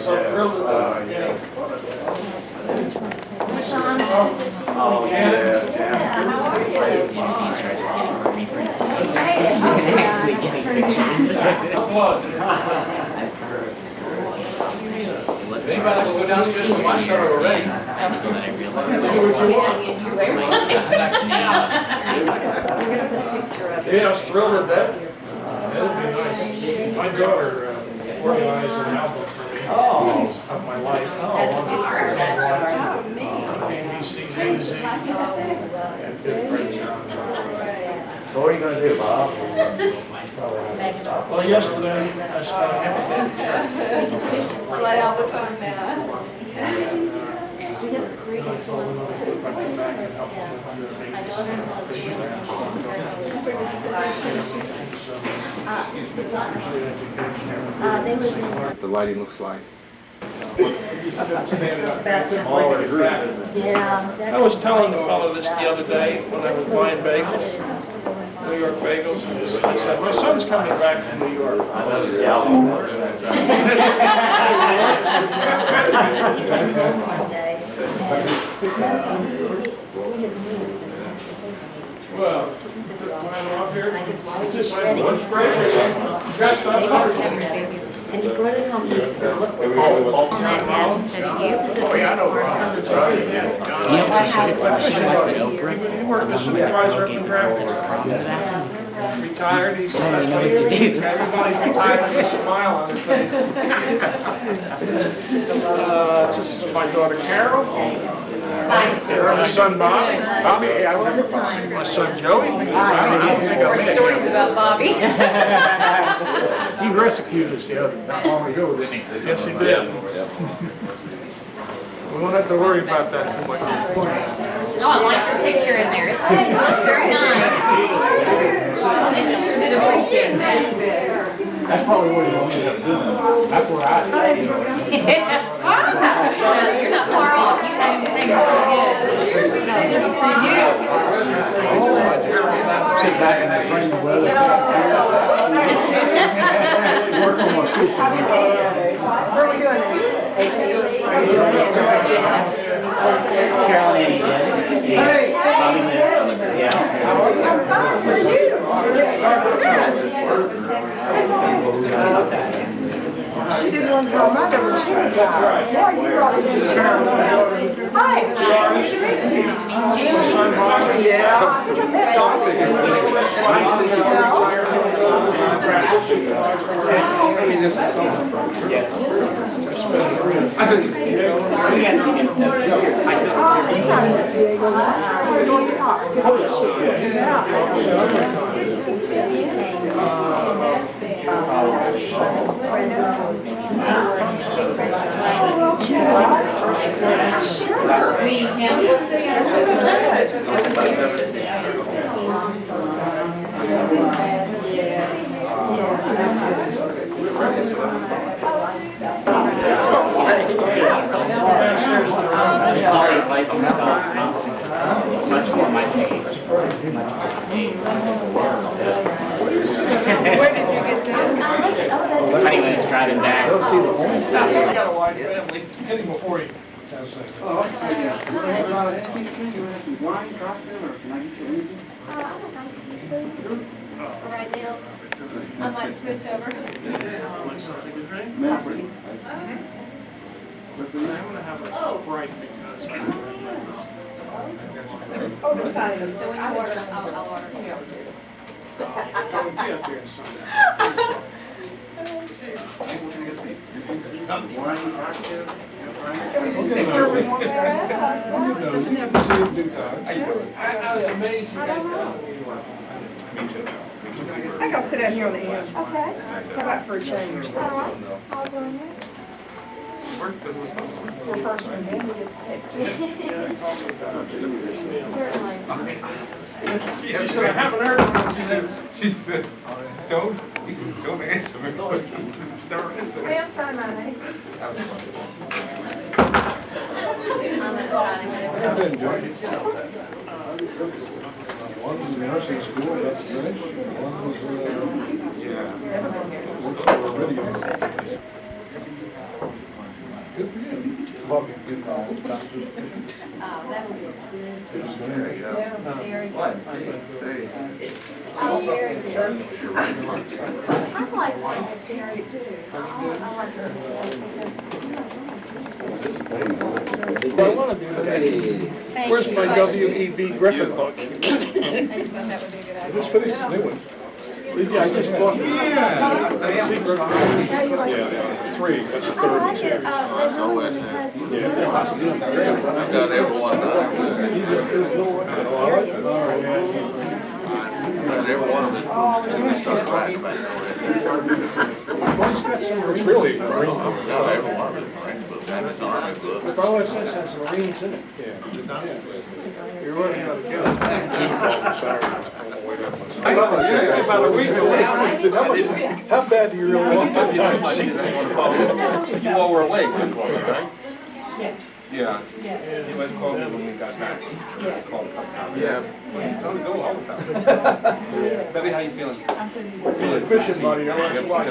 so thrilled at that. Oh, yeah. Anybody like to go down there? My started already. Yeah, I was thrilled at that. That'd be nice. My daughter organized an album for me of my life. ABC magazine. And did a great job. So what are you going to do, Bob? Well, yesterday I spent half a day. Let out the time now. I told them if I come back and help them with their maintenance. The lighting looks like. I was telling the fellow this the other day when I was buying bagels, New York bagels. I said, my son's coming back from New York. Well, when I'm up here, it's just like lunch break or something. Dressed up. And he brought it home, he looked on that ad that he uses it. Oh, yeah, I know. He worked as supervisor up in traffic. Retired, he said, that's what he did. Everybody's retired, there's a smile on their face. This is my daughter Carol. My son Bobby. My son Joey. More stories about Bobby. He rescued us the other, not long ago, didn't he? Yes, he did. We won't have to worry about that too much. Oh, I like your picture in there. It looks very nice. I did appreciate that. That's probably what he wanted to do. That's what I did. You're not far off. You have to think pretty good. See you. Sit back in that funny weather. Work on my fishing. Where are we doing Carolyn, She didn't want to draw my number 2 time. Boy, you brought it in. Hi, nice to meet you. Yeah. Much more my taste. Where did you get that? Honey was driving back. Stopped. I got a wide family. Hit him before he has that. Wine, cocktail, or can I get you anything? Right now, I might switch over. Medicine. I'm going to have a Sprite because Oh, they're signing them. So when you order, I'll order. I would be up here Sunday. Wine, cocktail? So we just sit where we want to. I was amazed you guys I think I'll sit down here on the end. Okay. How about for a change? Worked because it was supposed to. Your first one, then we get She said, I haven't heard from her. She said, don't answer me. Never answer me. Ma'am, sign my name. I've enjoyed it. One was in nursing school, that's finished. One was, worked for a radio. Good for you. Oh, that'll be good. There you go. Very good. What? There you go. Very good. I like vegetarian too. I like What I wanna do today, where's my W.E.B. Griffin book? I just thought that would be a good idea. Just finished the new one. I just bought. Yeah. Secret. Yeah, 3, that's the third one. I've got everyone that I got every one of them. It's really Yeah, every one of them. Got an army book. Oh, it says has Marines in it. You're running out of gas. Yeah, about a week away. How bad do you really want that time? You all were late, right? Yeah. He was called me when we got back. Called a couple times. Yeah. He's on the go all the time. Debbie, how you feeling? Good fishing, buddy. I like to watch.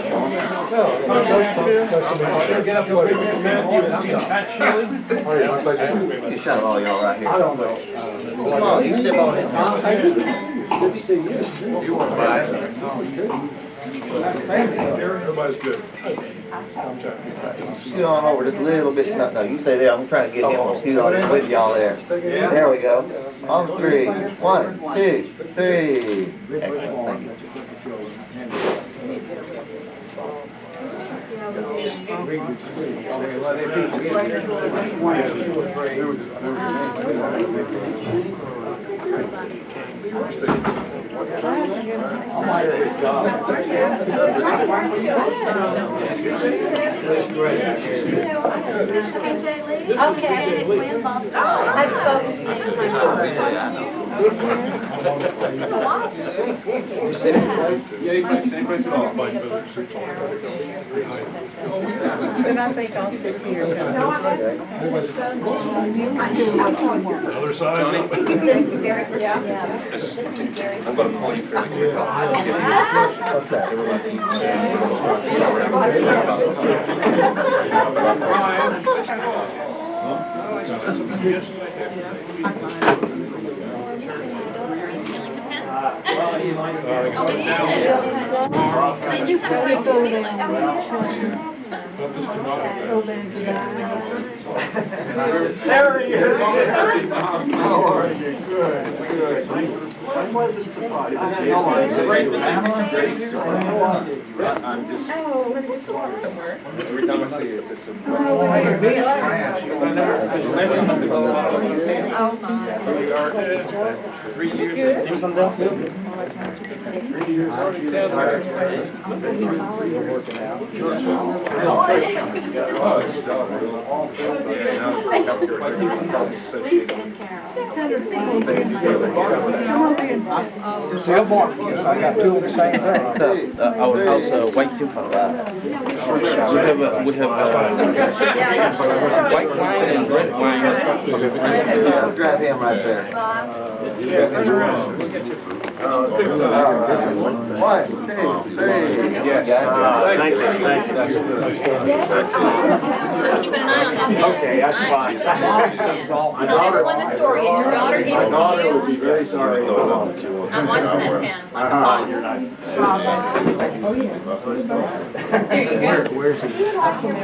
You shot all y'all right here. I don't know. Come on, you step on it. Good to see you. You want to buy it? Everybody's good. Scoot on over just a little bit. No, you stay there. I'm trying to get him to scoot on in with y'all there. There we go. On 3. 1, 2, 3. Excellent. Okay, I've spoken to And I think I'll sit here. Other side. Yeah. I'm gonna call you fairly quick. Did you have a There he is. How are you? Good, good. When was this decided? I'm just, every time I see it, it's a... We are 3 years. You come down? 3 years. Still more, because I got 2 of the same thing. Our house white soup. We have white wine and red wine. Drive him right there. Yeah, turn around. We'll get you. 1, 2, 3. Yes. Thank you. Keep an eye on that. Okay, that's fine. Tell everyone the story, and your daughter gave it to you. Very sorry. I'm watching that pen. You're not. There you go. Where's he? Turn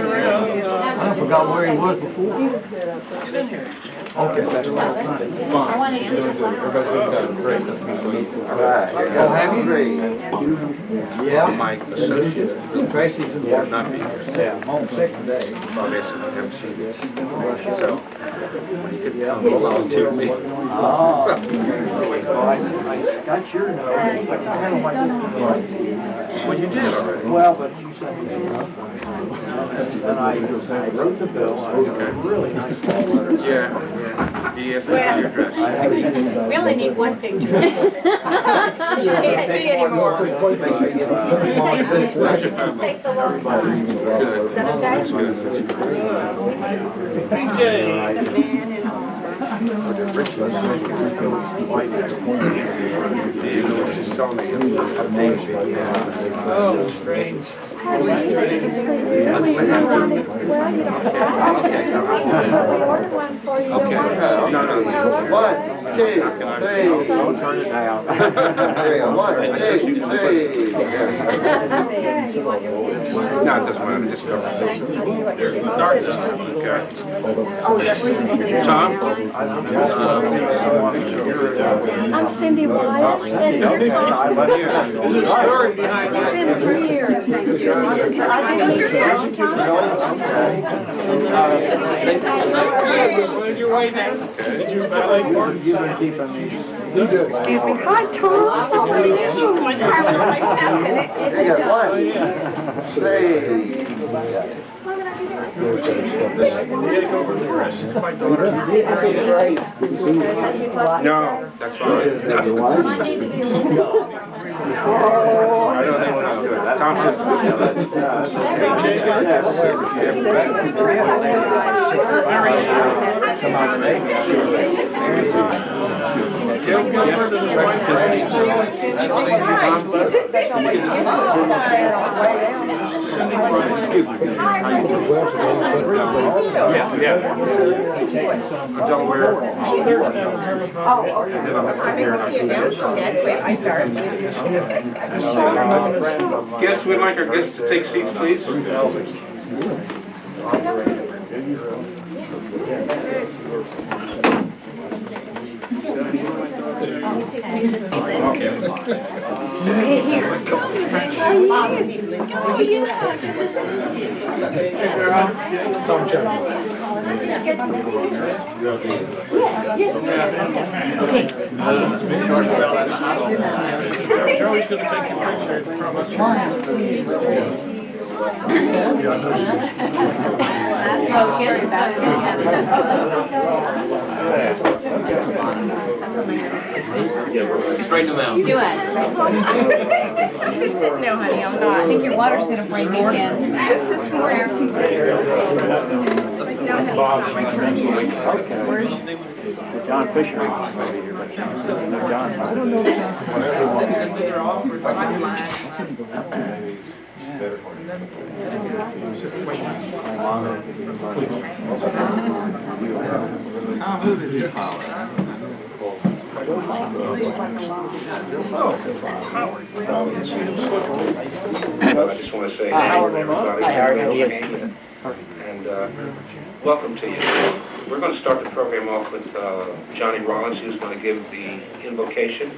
around. I forgot where he was before. Okay, that's I want to answer one. Everybody's done great. All right. Oh, have you? Yeah. My associate. Tracy's in Yeah, not me. Yeah, home sick today. Well, they said, I haven't seen this. So, when you could come volunteer me. Oh. I got your note, but I handle my business. Well, you did already. Well, but you said, and I wrote the bill, I wrote a really nice letter. Yeah. He asked me for your address. We only need one picture. She can't see anymore. Take the one. Good. That's good. PJ. Just tell me. Oh, strange. Really strange. We ordered one for you. Okay. No. 1, 2, 3. Don't turn it down. There you go. 1, 2, 3. No, this one, just go. Okay. Tom? I'm Cindy Wyatt. There's a story behind It's been 3 years. Thank you. I've been here for a long time. Where's your way down? Did you ballet court? You've been keeping me. Excuse me. Hi, Tom. How are you? There you go. 1, 3. No, that's fine. No. I don't think we're good. Tom Don't wear. Guests, we'd like our guests to take seats, please. Charlie's gonna take your picture from us. Straighten them out. Do it. No, honey, I'm not. I think your water's gonna break again. This morning, she said. No, honey, it's not returning. John Fisher. No, John. I don't know. I just want to say hi to everybody. And welcome to you. We're going to start the program off with Johnny Rollins, who's going to give the invocation.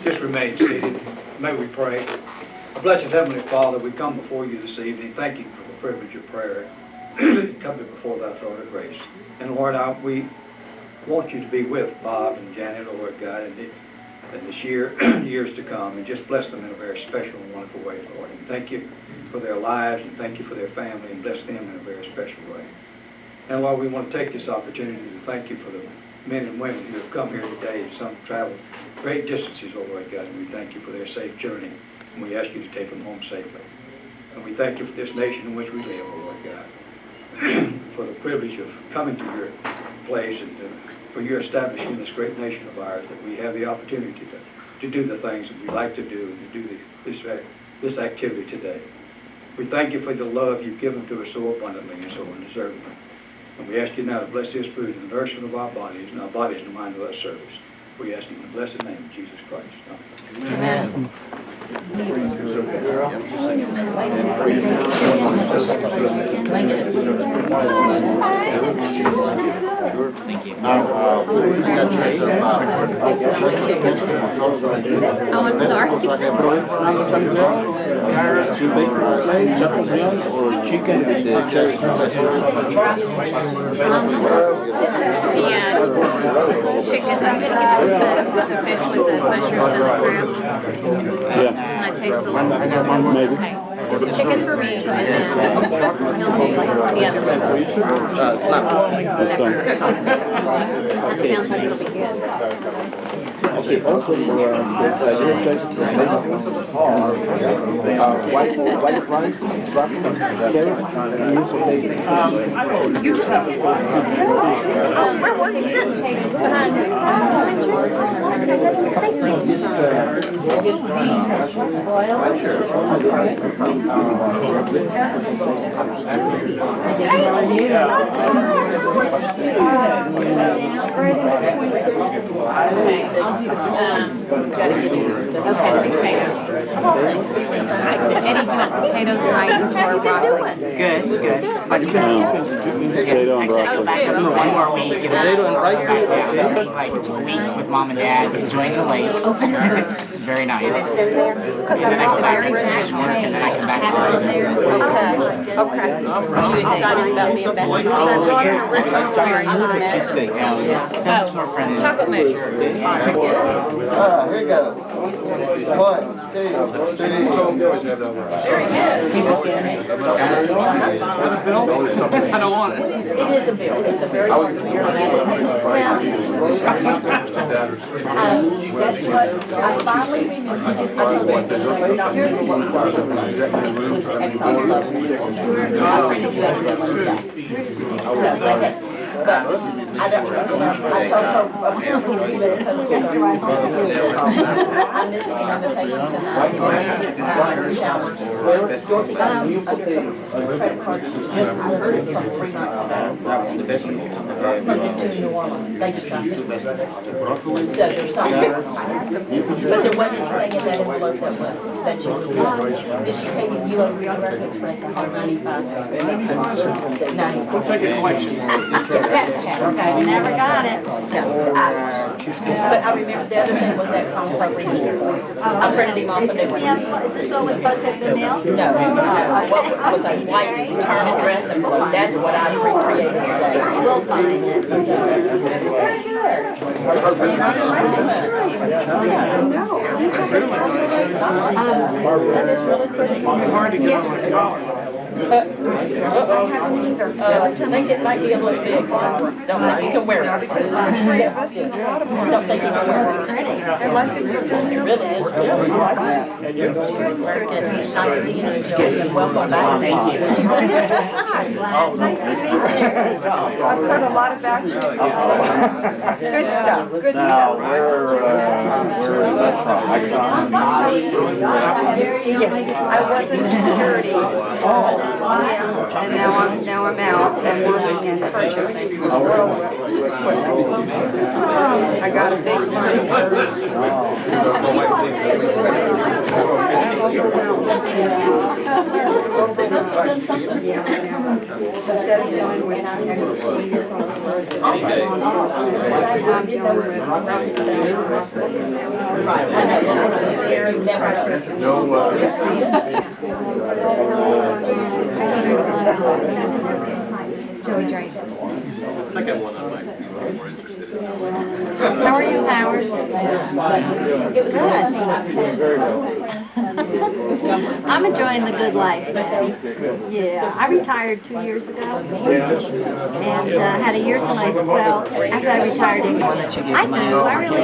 Just remain seated. May we pray. Blessed Heavenly Father, we come before you this evening. Thank you for the privilege of prayer. Come before thy throne of grace. And Lord, we want you to be with Bob and Janet, Lord God, and this years to come, and just bless them in a very special and wonderful way, Lord. And thank you for their lives, and thank you for their family, and bless them in a very special way. And Lord, we want to take this opportunity to thank you for the men and women who have come here today. Some traveled great distances, oh Lord God, and we thank you for their safe journey, and we ask you to take them home safely. And we thank you for this nation in which we live, oh Lord God, for the privilege of coming to your place and for your establishing this great nation of ours, that we have the opportunity to do the things that we like to do and to do this activity today. We thank you for the love you've given to us so abundantly and so undeservedly. And we ask you now to bless this food and the nourishment of our bodies and our bodies in the mind of our service. We ask you in the blessed name of Jesus Christ. Amen. Thank you. I went to the art. Yeah. Chicken. I'm gonna give it the fish with the mushrooms and the crab. And I taste the lemon. Okay. Chicken for me, and then he'll do the other one. Sounds like it'll be good. Okay, also, white rice, broccoli, carrot, and you also make You just have to. Oh, where was you sitting? Behind me. Potatoes, rice, or broccoli. Good, good. potato and broccoli. One more week. Potato and rice. Like a week with mom and dad, enjoying the lake. It's very nice. And then I come back and finish work, and then I come back to work. Okay. You excited about being back? That's more friendly. Chocolate mix. Here you go. 1, 2, 3. Very good. I don't want it. It is a bill. It's a very long year. Guess what? I finally but I don't know. I told her, I missed the invitation credit card. I heard it from 3 months ago. From New Orleans. They just got so there's something. But there wasn't anything in that envelope that was, that you, did she tell you you owe American Express $195? We'll take a collection. Okay, never got it. No. But I remember the other thing was that phone program. I printed him off a new one. Is this always supposed to have been mailed? No, what was a white return address, and that's what I recreated today. We'll find it. Very good. That is really pretty. Hard to get on my collar. I think it might be a little big. Don't think you can wear it. Don't think you can wear it. It really is. Very good. Nice seeing you, Joey, and welcome back. Thank you. I've heard a lot about you. Good stuff, good stuff. I was in security. And now I'm out and working in purchasing. I got a big money. Joey drank it. Second one I might be more interested in. How are you, Howard? Good. I'm enjoying the good life. Yeah, I retired 2 years ago, and had a year till I, well, after I retired, I really do.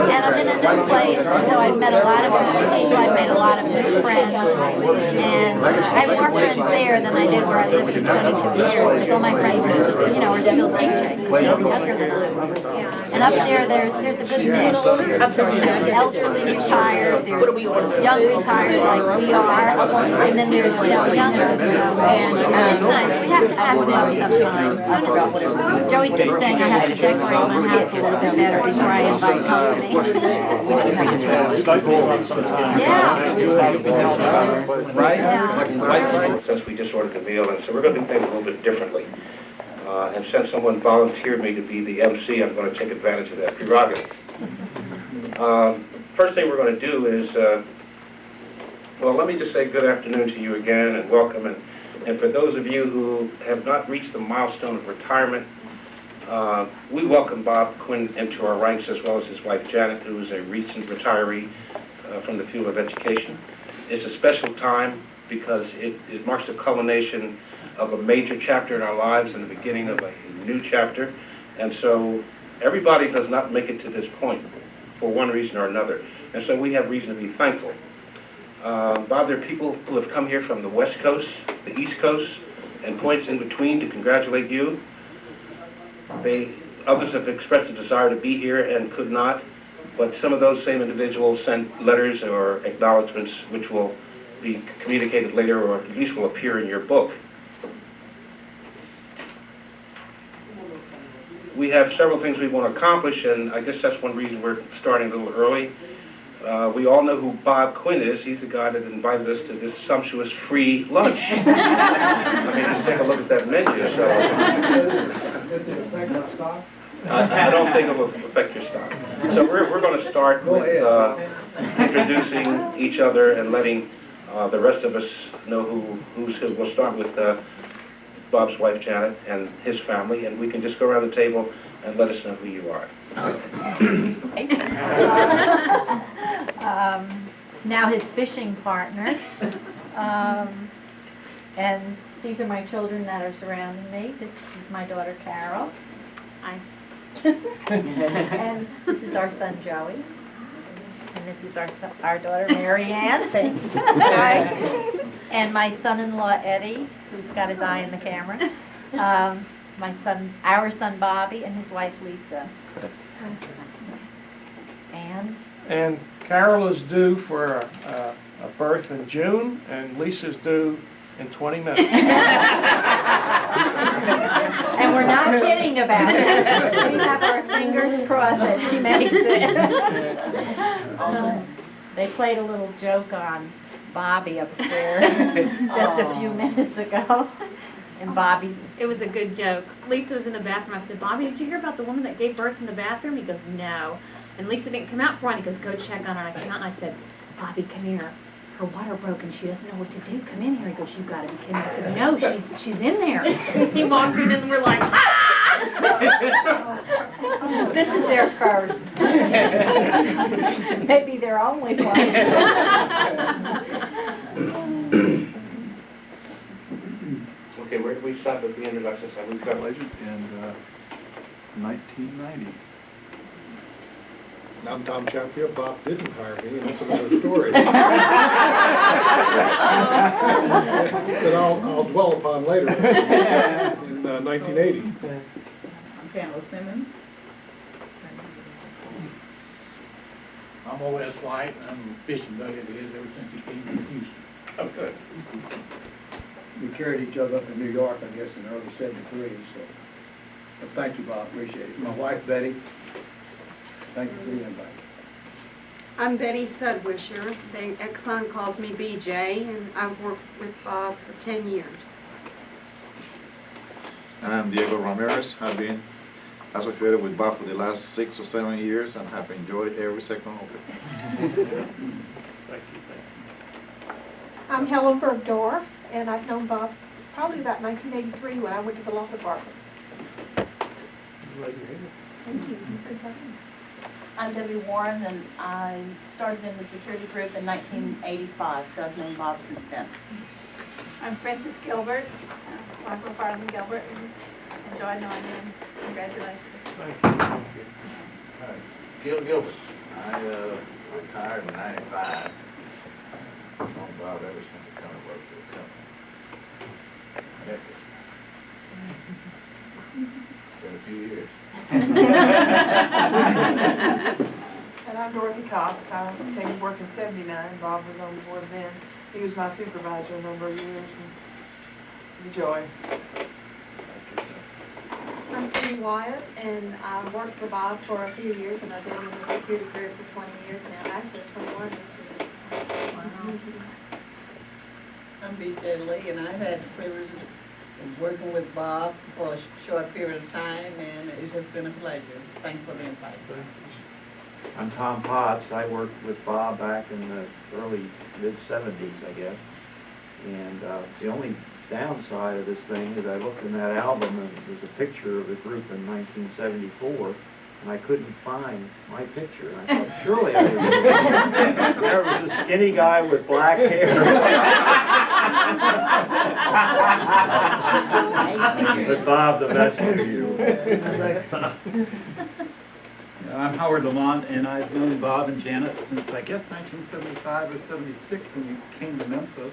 And I've been in this place, so I've met a lot of people, I've made a lot of new friends, and I have more friends there than I did where I lived for 22 years, because all my friends are still teaching, younger than I. And up there, there's a good mix. There's elderly retired, there's young retired like we are, and then there's, younger. And it's nice. We have to have fun sometimes. Joey keeps saying I have to decorate my house a little bit better before I invite company. Yeah. Since we just ordered the meal, and so we're going to do things a little bit differently. And since someone volunteered me to be the MC, I'm going to take advantage of that prerogative. First thing we're going to do is, well, let me just say good afternoon to you again and welcome. And for those of you who have not reached the milestone of retirement, we welcome Bob Quinn into our ranks, as well as his wife Janet, who is a recent retiree from the field of education. It's a special time because it marks the culmination of a major chapter in our lives and the beginning of a new chapter. And so everybody does not make it to this point. for one reason or another. And so we have reason to be thankful. Bob, there are people who have come here from the West Coast, the East Coast, and points in between to congratulate you. Others have expressed a desire to be here and could not, but some of those same individuals sent letters or acknowledgments which will be communicated later, or at least will appear in your book. We have several things we want to accomplish, and I guess that's one reason we're starting a little early. We all know who Bob Quinn is. He's the guy that invited us to this sumptuous free lunch. I mean, just take a look at that menu. So I don't think it will affect your stock. So we're going to start with introducing each other and letting the rest of us know who's who. We'll start with Bob's wife, Janet, and his family, and we can just go around the table and let us know who you are. Now his fishing partner. And these are my children that are surrounding me. This is my daughter, Carol. Hi. And this is our son, Joey. And this is our daughter, Mary Ann. Hi. And my son-in-law, Eddie, who's got his eye in the camera. Our son, Bobby, and his wife, Lisa. And Carol is due for a birth in June, and Lisa's due in 20 minutes. And we're not kidding about it. We have our fingers crossed that she makes it. They played a little joke on Bobby upstairs just a few minutes ago. And Bobby... It was a good joke. Lisa was in the bathroom. I said, Bobby, did you hear about the woman that gave birth in the bathroom? He goes, no. And Lisa didn't come out for one. He goes, go check on her. And I came out and I said, Bobby, come here. Her water broke and she doesn't know what to do. Come in here. He goes, you've got to be kidding. I said, no, she's in there. He walked in and we're like, ah! This is their first. Maybe their only one. Okay, where do we stop at the introduction? We've got Legend in 1990. I'm Tom Chucky. Bob didn't hire me, and that's another story. That I'll dwell upon later in 1980. I'm Pamela Simmons. I'm O.S. White, and I'm a fishing buddy of his ever since he came from Houston. Oh, good. We carried each other up in New York, I guess, in early '73, so. But thank you, Bob, appreciate it. My wife, Betty, thank you for the invite. I'm Betty Sudwisher. The Exxon calls me BJ, and I've worked with Bob for 10 years. I'm Diego Ramirez. I've been associated with Bob for the last 6 or 7 years and have enjoyed every second of it. Thank you. I'm Helen Bergdorf, and I've known Bob probably about 1983 when I went to the law department. Thank you. Goodbye. I'm Debbie Warren, and I started in the security group in 1985, so I've known Bob since then. I'm Frances Gilbert, Marco Farland Gilbert, and enjoy knowing you. Congratulations. Thank you. Hi, Gil Gilbert. I retired in 95. I've known Bob ever since he come to work for the company. It's been a few years. And I'm Dorothy Cox. I came to work in '79. Bob was on the board then. He was my supervisor a number of years, and it was a joy. I'm Sue Wyatt, and I worked for Bob for a few years, and I've been in the security group for 20 years now. Actually, 21 this year. I'm B.J. Lee, and I've had the privilege of working with Bob for a short period of time, and it's just been a pleasure. Thanks for the invite. I'm Tom Potts. I worked with Bob back in the early mid-70s, I guess. And the only downside of this thing is I looked in that album and there's a picture of the group in 1974, and I couldn't find my picture. And I thought, surely I was there was a skinny guy with black hair. But Bob, the best of you. I'm Howard Lamont, and I've known Bob and Janet since, I guess, 1975 or 76 when we came to Memphis.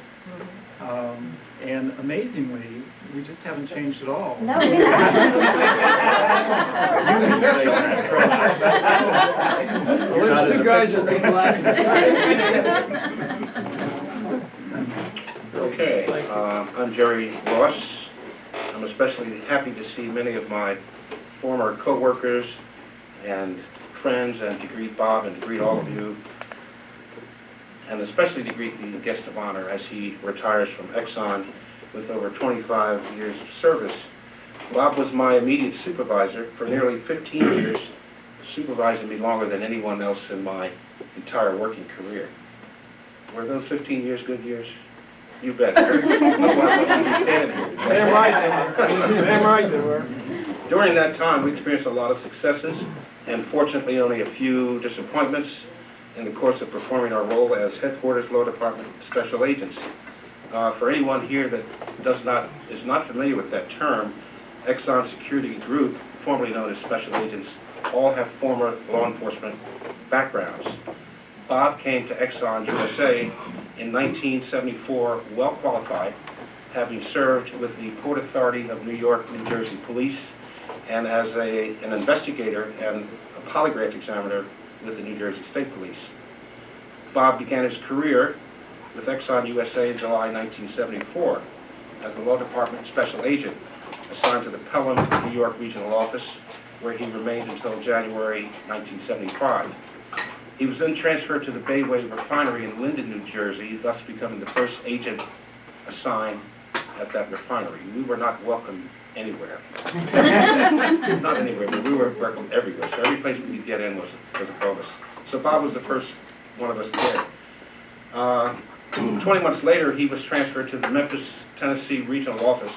And amazingly, we just haven't changed at all. No, we haven't. Well, there's two guys that read Okay, I'm Jerry Ross. I'm especially happy to see many of my former co-workers and friends, and to greet Bob and to greet all of you, and especially to greet the guest of honor as he retires from Exxon with over 25 years of service. Bob was my immediate supervisor for nearly 15 years, supervising me longer than anyone else in my entire working career. Were those 15 years good years? You bet. Damn right they were. During that time, we experienced a lot of successes, and fortunately only a few disappointments in the course of performing our role as headquarters law department special agents. For anyone here that is not familiar with that term, Exxon Security Group, formerly known as special agents, all have former law enforcement backgrounds. Bob came to Exxon USA in 1974 well qualified, having served with the Port Authority of New York, New Jersey Police, and as an investigator and a polygraph examiner with the New Jersey State Police. Bob began his career with Exxon USA in July 1974 as a law department special agent assigned to the Pelham, New York Regional Office, where he remained until January 1975. He was then transferred to the Bayway Refinery in Linden, New Jersey, thus becoming the first agent assigned at that refinery. We were not welcome anywhere. Not anywhere, but we were welcome everywhere. So every place we could get in was a bonus. So Bob was the first one of us there. 20 months later, he was transferred to the Memphis, Tennessee Regional Office.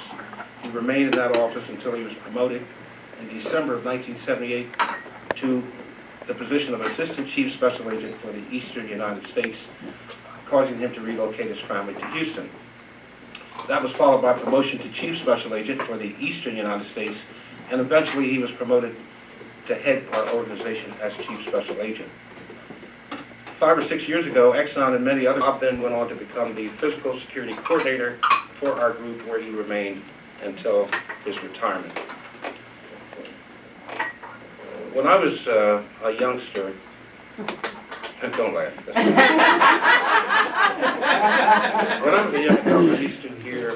He remained in that office until he was promoted in December of 1978 to the position of Assistant Chief Special Agent for the Eastern United States, causing him to relocate his family to Houston. That was followed by promotion to Chief Special Agent for the Eastern United States, and eventually he was promoted to head our organization as Chief Special Agent. 5 or 6 years ago, Exxon and many others, Bob then went on to become the Physical Security Coordinator for our group, where he remained until his retirement. When I was a youngster, and don't laugh. When I was a young adult, I used to hear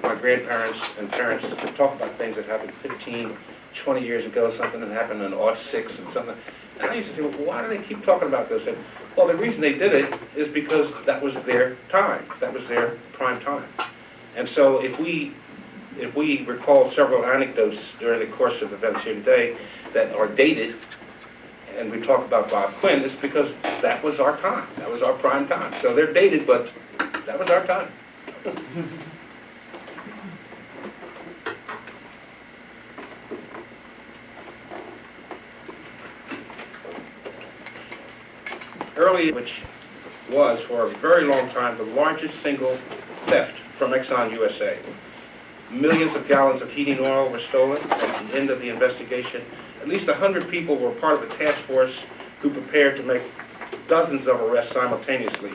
my grandparents and parents talk about things that happened 15, 20 years ago, something that happened in '06 and something. And I used to say, well, why do they keep talking about this? And, well, the reason they did it is because that was their time. That was their prime time. And so if we recall several anecdotes during the course of events here today that are dated, and we talk about Bob Quinn, it's because that was our time. That was our prime time. So they're dated, but that was our time. Early, which was for a very long time the largest single theft from Exxon USA. Millions of gallons of heating oil were stolen. At the end of the investigation, at least 100 people were part of the task force who prepared to make dozens of arrests simultaneously.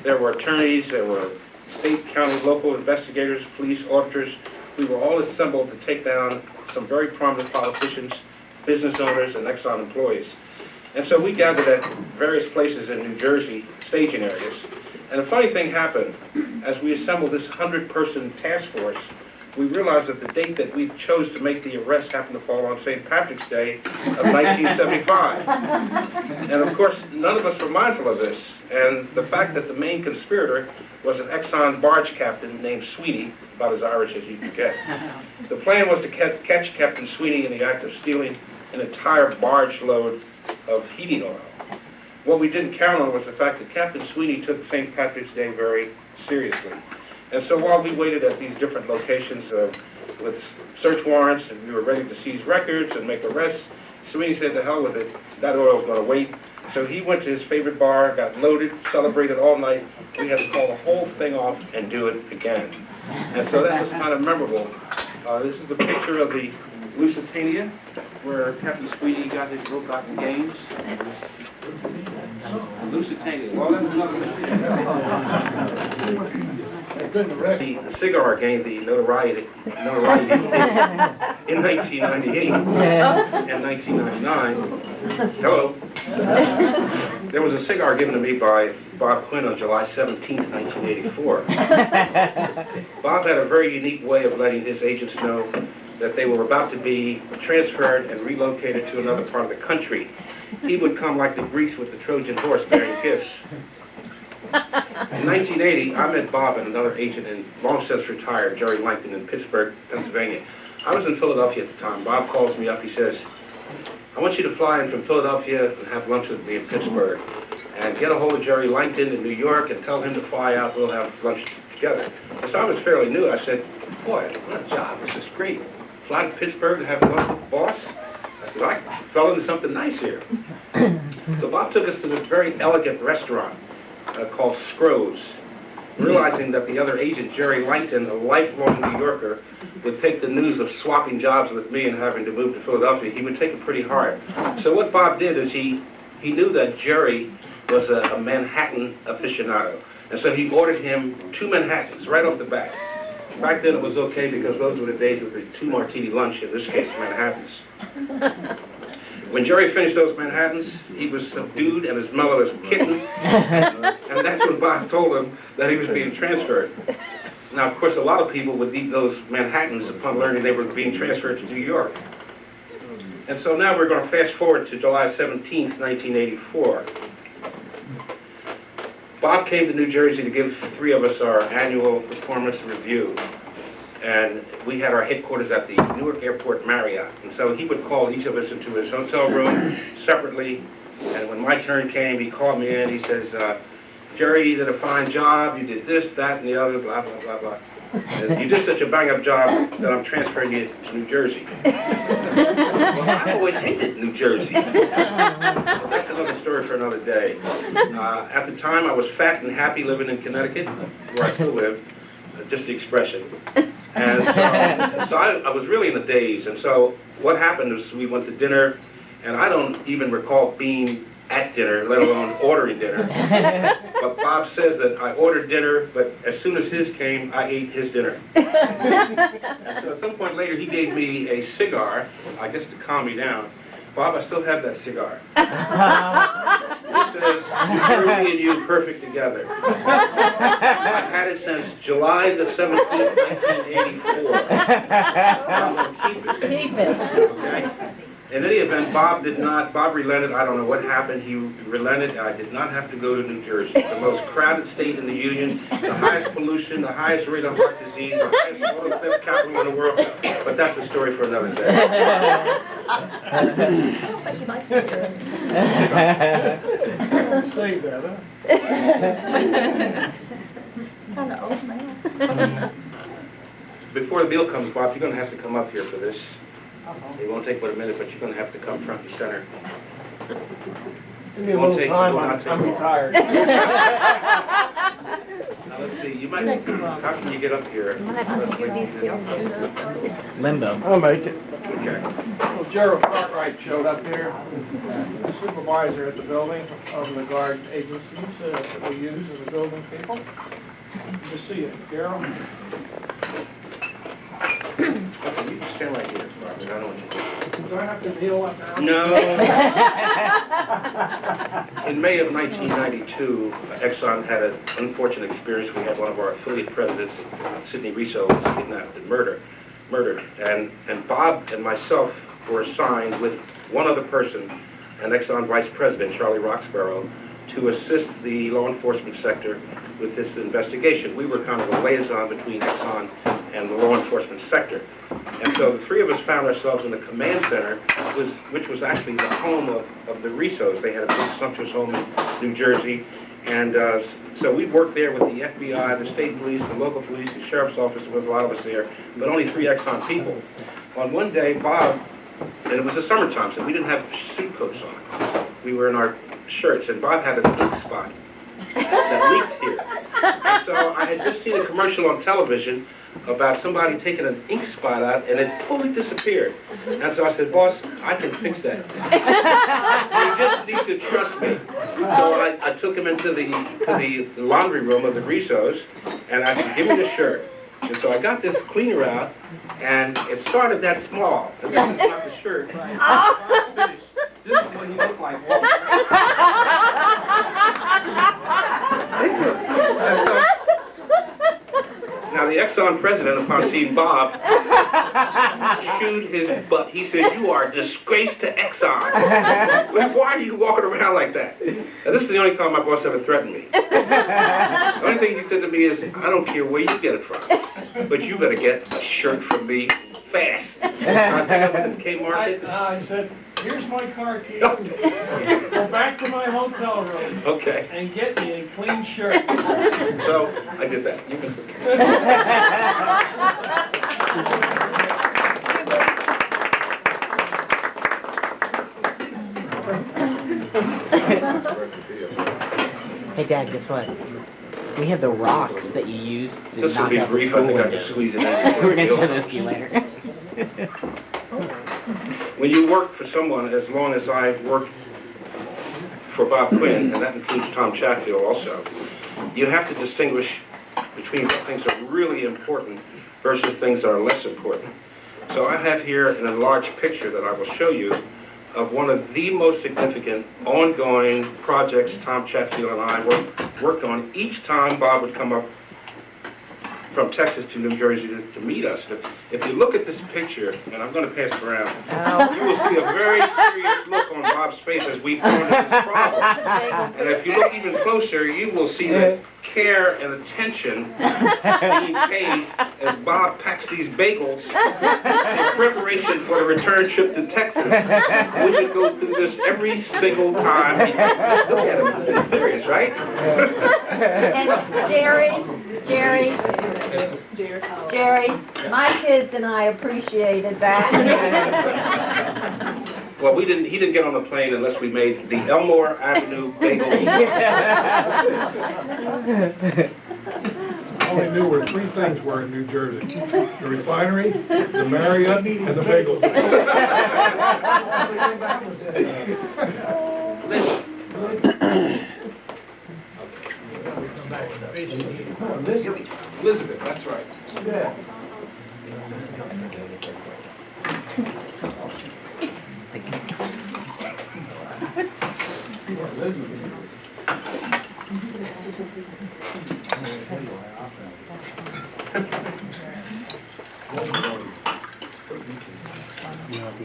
There were attorneys, there were state, county, local investigators, police, auditors. We were all assembled to take down some very prominent politicians, business owners, and Exxon employees. And so we gathered at various places in New Jersey, staging areas. And a funny thing happened. As we assembled this 100-person task force, we realized that the date that we chose to make the arrest happened to fall on St. Patrick's Day of 1975. And of course, none of us were mindful of this. And the fact that the main conspirator was an Exxon barge captain named Sweeney, about as Irish as you can get. The plan was to catch Captain Sweeney in the act of stealing an entire barge load of heating oil. What we didn't count on was the fact that Captain Sweeney took St. Patrick's Day very seriously. And so while we waited at these different locations with search warrants and we were ready to seize records and make arrests, Sweeney said, to hell with it, that oil's going to wait. So he went to his favorite bar, got loaded, celebrated all night. We had to call the whole thing off and do it again. And so that was kind of memorable. This is a picture of the Lusitania, where Captain Sweetie got his ill-gotten gains. Lusitania. Well, that's another the cigar gained the notoriety in 1998 and 1999. Hello. There was a cigar given to me by Bob Quinn on July 17th, 1984. Bob had a very unique way of letting his agents know that they were about to be transferred and relocated to another part of the country. He would come like the Greeks with the Trojan horse bearing gifts. In 1980, I met Bob and another agent in long since retired, Jerry Langton, in Pittsburgh, Pennsylvania. I was in Philadelphia at the time. Bob calls me up. He says, I want you to fly in from Philadelphia and have lunch with me in Pittsburgh. And get a hold of Jerry Langton in New York and tell him to fly out. We'll have lunch together. So I was fairly new. I said, boy, what a job. This is great. Fly to Pittsburgh to have lunch with the boss? I said, I fell into something nice here. So Bob took us to this very elegant restaurant called Scrooge's, realizing that the other agent, Jerry Langton, a lifelong New Yorker, would take the news of swapping jobs with me and having to move to Philadelphia, he would take it pretty hard. So what Bob did is he knew that Jerry was a Manhattan aficionado, and so he ordered him 2 Manhattans right off the bat. Back then it was okay because those were the days with the 2 martini lunch, in this case Manhattans. When Jerry finished those Manhattans, he was subdued and as mellow as a kitten, and that's when Bob told him that he was being transferred. Now, of course, a lot of people would eat those Manhattans upon learning they were being transferred to New York. And so now we're going to fast forward to July 17th, 1984. Bob came to New Jersey to give 3 of us our annual performance review. And we had our headquarters at the Newark Airport Marriott. And so he would call each of us into his hotel room separately. And when my turn came, he called me in. He says, Jerry, you did a fine job. You did this, that, and the other, blah, blah, blah, blah. And you did such a bang-up job that I'm transferring you to New Jersey. Well, I always hated New Jersey. Well, that's another story for another day. At the time, I was fat and happy living in Connecticut, where I still live. Just the expression. And so I was really in a daze. And so what happened was we went to dinner, and I don't even recall being at dinner, let alone ordering dinner. But Bob says that I ordered dinner, but as soon as his came, I ate his dinner. And so at some point later, he gave me a cigar, I guess to calm me down. Bob, I still have that cigar. He says, New Jersey and you perfect together. I've had it since July the 17th, 1984. I'm going to keep it. Keep it. Okay? In any event, Bob relented. I don't know what happened. He relented. I did not have to go to New Jersey, the most crowded state in the Union, the highest pollution, the highest rate of heart disease, the highest auto theft capital in the world. But that's a story for another day. But you like New Jersey. Say that, huh? Kind of old man. Before the meal comes, Bob, you're going to have to come up here for this. It won't take but a minute, but you're going to have to come front and center. Give me a little time, I'm retired. Now let's see, you might, how can you get up here? Limbo. I'll make it. Okay. Well, Gerald Cartwright showed up here, the supervisor at the building of the guard agencies that we use as the building people. Good to see you, Gerald. Okay, you can stand right here, Robert. I don't want you to. Do I have to kneel up now? No. In May of 1992, Exxon had an unfortunate experience. We had one of our affiliate presidents, Sidney Riso, was kidnapped and murdered. And Bob and myself were assigned with one other person, an Exxon vice president, Charlie Roxborough, to assist the law enforcement sector with this investigation. We were kind of a liaison between Exxon and the law enforcement sector. And so the 3 of us found ourselves in the command center, which was actually the home of the Risos. They had a big sumptuous home in New Jersey. And so we worked there with the FBI, the state police, the local police, the sheriff's office. There was a lot of us there, but only 3 Exxon people. On one day, Bob, and it was the summertime, so we didn't have suit coats on. We were in our shirts, and Bob had an ink spot that leaked here. And so I had just seen a commercial on television about somebody taking an ink spot out and it fully disappeared. And so I said, boss, I can fix that. You just need to trust me. So I took him into the laundry room of the Grisos, and I said, give me the shirt. And so I got this cleaner out, and it started that small. And this is not the shirt. This is what he looked like. Now the Exxon president, upon seeing Bob, chewed his butt. He said, "You are a disgrace to Exxon. Why are you walking around like that?" And this is the only time my boss ever threatened me. The only thing he said to me is, "I don't care where you get it from, but you better get a shirt from me fast." So I picked up at the Kmart. I said, "Here's my car key. Go back to my hotel room. Okay. And get me a clean shirt." So I did that. You can Hey, Dad, guess what? We have the rocks that you use to This will knock be out the brief. I skull think I windows. can squeeze it in. We're going to show those to you later. When you work for someone, as long as I've worked for Bob Quinn, and that includes Tom Chatfield also, you have to distinguish between what things are really important versus things that are less important. So I have here an enlarged picture that I will show you of one of the most significant ongoing projects Tom Chatfield and I worked on each time Bob would come up from Texas to New Jersey to meet us. If you look at this picture, and I'm going to pass it around, you will see a very serious look on Bob's face as we go into this problem. And if you look even closer, you will see the care and attention being paid as Bob packs these bagels in preparation for the return trip to Texas. We would go through this every single time. Look at him, it's serious, right? And Jerry, my kids and I appreciated that. Well, he didn't get on the plane unless we made the Elmore Avenue bagel. All I knew were three things were in New Jersey: the refinery, the Marriott, and the bagel. Elizabeth, that's right. Yeah.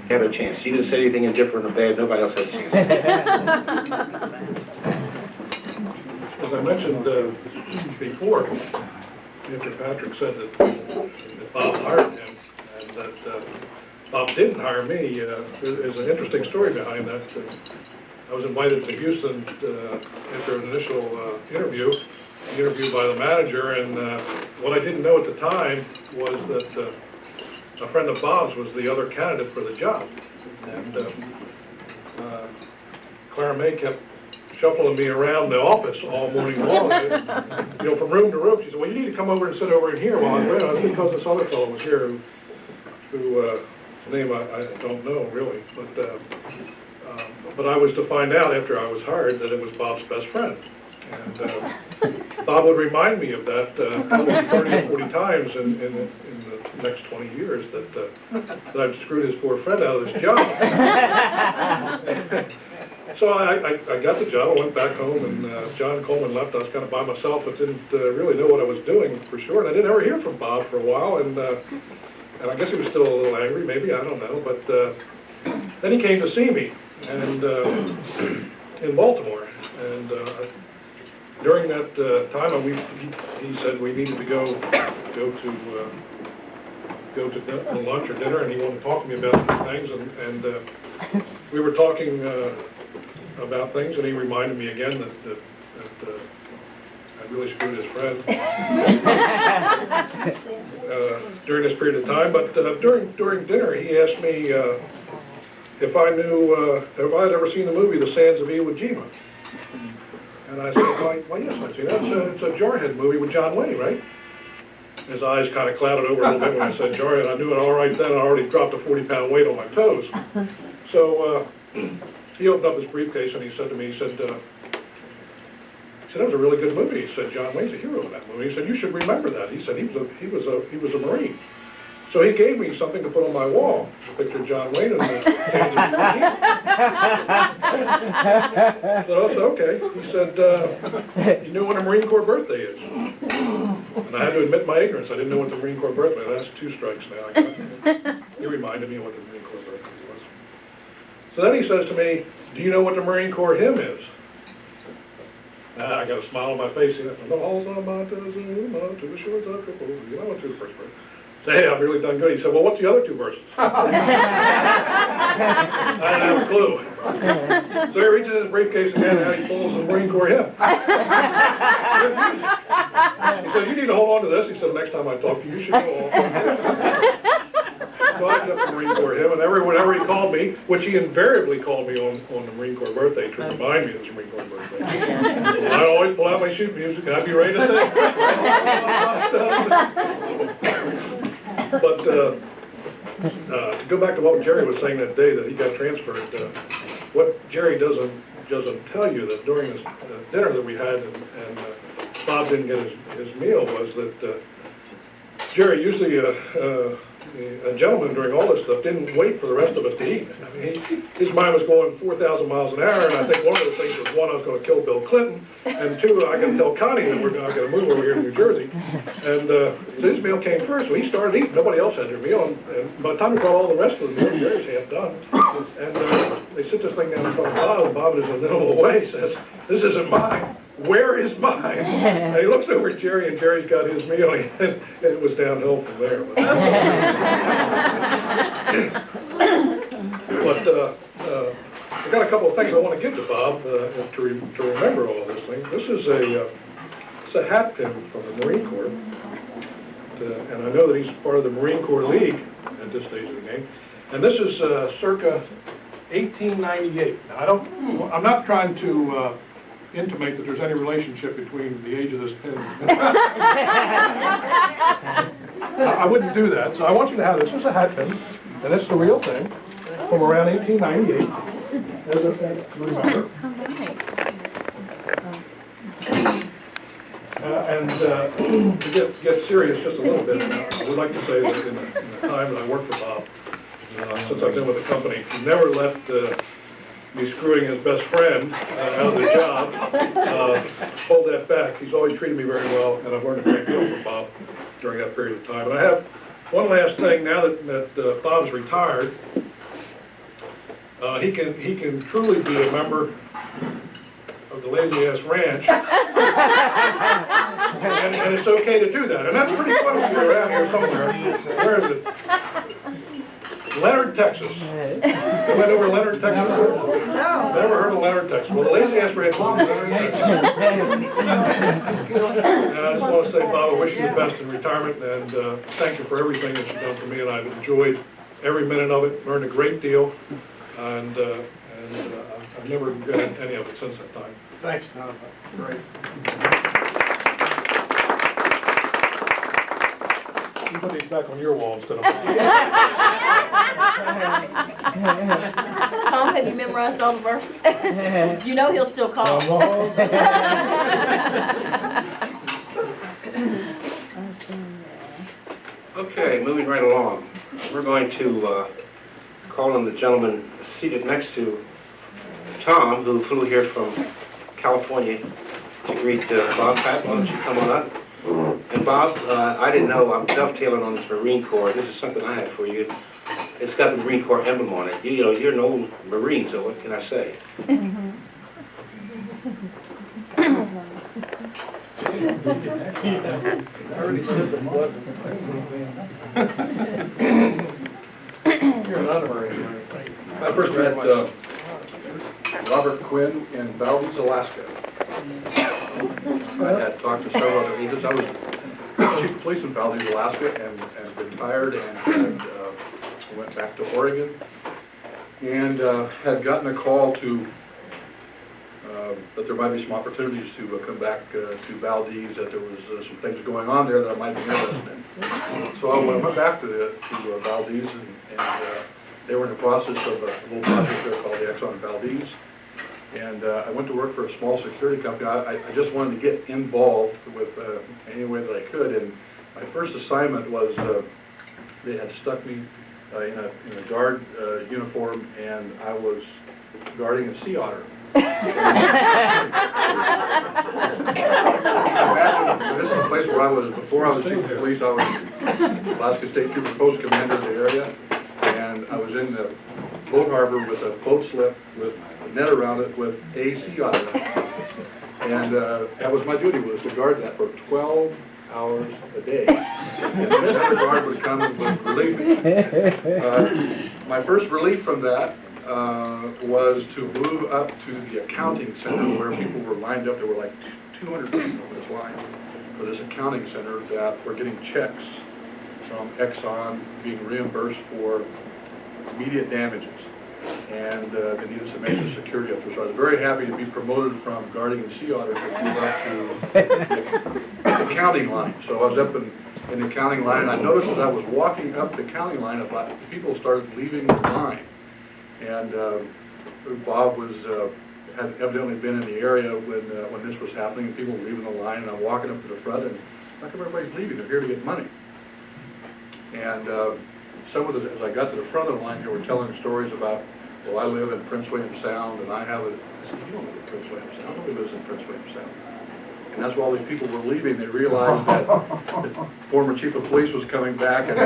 Had a chance. She didn't say anything indifferent or bad. Nobody else had a chance. As I mentioned before, after Patrick said that Bob hired him and that Bob didn't hire me, there's an interesting story behind that. I was invited to Houston after an initial interview by the manager, and what I didn't know at the time was that a friend of Bob's was the other candidate for the job. And Clara May kept shuffling me around the office all morning long, you know, from room to room. She said, "Well, you need to come over and sit over in here while I'm there." That's because this other fellow was here who name I don't know really, but I was to find out after I was hired that it was Bob's best friend. And Bob would remind me of that 30 or 40 times in the next 20 years that I've screwed his poor friend out of this job. So I got the job. I went back home, and John Coleman left. I was kind of by myself, but didn't really know what I was doing for sure. And I didn't ever hear from Bob for a while, and I guess he was still a little angry, maybe, I don't know. But then he came to see me, and in Baltimore, and during that time, he said we needed to go to lunch or dinner, and he wanted to talk to me about some things, and we were talking about things, and he reminded me again that I really screwed his friend during this period of time. But during dinner, he asked me if I knew if I had ever seen the movie The Sands of Iwo Jima. And I said, why yes, I see that. It's a Jarhead movie with John Wayne, right? His eyes kind of clouded over a little bit when I said Jory, and I knew it all right then. I already dropped a 40-pound weight on my toes. So he opened up his briefcase and he said to me, he said, that was a really good movie. He said, John Wayne's a hero in that movie. He said, you should remember that. He said, he was a Marine. So he gave me something to put on my wall, a picture of John Wayne in the So I said, okay. He said, you knew when a Marine Corps birthday is. And I had to admit my ignorance. I didn't know what the Marine Corps birthday was. That's 2 strikes now. He reminded me of what the Marine Corps birthday was. So then he says to me, do you know what the Marine Corps hymn is? I got a smile on my face. From the halls of Montezuma to the shores of Capri. I went through the first verse. Hey, I've really done good. He said, well, what's the other 2 verses? I didn't have a clue. So he reaches in his briefcase again and he pulls the Marine Corps hymn. He said, you need to hold on to this. He said, the next time I talk to you, you should go on. So I got the Marine Corps hymn, and whenever he called me, which he invariably called me on the Marine Corps birthday to remind me of his Marine Corps birthday, I'd always pull out my sheet music and I'd be ready to sing. But to go back to what Jerry was saying that day that he got transferred, what Jerry doesn't tell you that during this dinner that we had and Bob didn't get his meal was that Jerry, usually a gentleman during all this stuff, didn't wait for the rest of us to eat. I mean, his mind was going 4,000 miles an hour, and I think one of the things was, 1, I was going to kill Bill Clinton, and 2, I can tell Connie that we're going to move over here to New Jersey. And so his meal came first, so he started eating. Nobody else had their meal, and by the time we brought all the rest of the meal, Jerry's half done. And they sit this thing down in front of Bob, and Bob, in his little way, says, this isn't mine. Where is mine? And he looks over at Jerry, and Jerry's got his meal, and it was downhill from there. But I've got a couple of things I want to give to Bob to remember all this thing. This is it's a hat pin from the Marine Corps, and I know that he's part of the Marine Corps League at this stage of the game. And this is circa 1898. Now, I'm not trying to intimate that there's any relationship between the age of this pin. I wouldn't do that, so I want you to have this. This is a hat pin, and it's the real thing from around 1898. Remember. And to get serious just a little bit, I would like to say that in the time that I worked for Bob, since I've been with the company, he never let me screwing his best friend out of the job hold that back. He's always treated me very well, and I've learned a great deal from Bob during that period of time. And I have one last thing now that Bob's retired. He can truly be a member of the Lazy Ass Ranch, and it's okay to do that. And that's pretty close to around here somewhere. Where is it? Leonard, Texas. You went over to Leonard, Texas? No. Never heard of Leonard, Texas. Well, the Lazy Ass Ranch is in Leonard, Texas. And I just want to say, Bob, I wish you the best in retirement, and thank you for everything that you've done for me, and I've enjoyed every minute of it, learned a great deal, and I've never regretted any of it since that time. Thanks, Tom. Great. You put these back on your wall instead of mine. Tom, have you memorized all the verses? You know he'll still call. Okay, moving right along. We're going to call on the gentleman seated next to Tom, who flew here from California to greet Bob. Pat, why don't you come on up? And Bob, I didn't know, I'm dovetailing on this Marine Corps. This is something I have for you. It's got the Marine Corps emblem on it. You know, you're an old Marine, so what can I say? I already said the blood. You're an honorary Marine. I first met Robert Quinn in Valdez, Alaska. I had talked to several other agents. I was chief of police in Valdez, Alaska, and retired, and went back to Oregon, and had gotten a call to but there might be some opportunities to come back to Valdez, that there was some things going on there that I might be interested in. So I went back to Valdez, and they were in the process of a little project there called the Exxon Valdez. And I went to work for a small security company. I just wanted to get involved with any way that I could. And my first assignment was they had stuck me in a guard uniform, and I was guarding a sea otter. This is a place where I was, before I was chief of police, I was Alaska State Trooper Post Commander of the area, and I was in the boat harbor with a boat slip with a net around it with a sea otter. And that was my duty, was to guard that for 12 hours a day. And then another guard would come and would relieve me. My first relief from that was to move up to the accounting center where people were lined up. There were like 200 people on this line for this accounting center that were getting checks from Exxon being reimbursed for immediate damages. And they needed some extra security up there. So I was very happy to be promoted from guarding the sea otter to move up to the accounting line. So I was up in the accounting line, and I noticed as I was walking up the accounting line, about people started leaving the line. And Bob had evidently been in the area when this was happening, and people were leaving the line, and I'm walking up to the front, and how come everybody's leaving? They're here to get money. And some of the, as I got to the front of the line, they were telling stories about, well, I live in Prince William Sound, and I have a, I said, you don't live in Prince William Sound, nobody lives in Prince William Sound. And that's why all these people were leaving. They realized that the former chief of police was coming back, and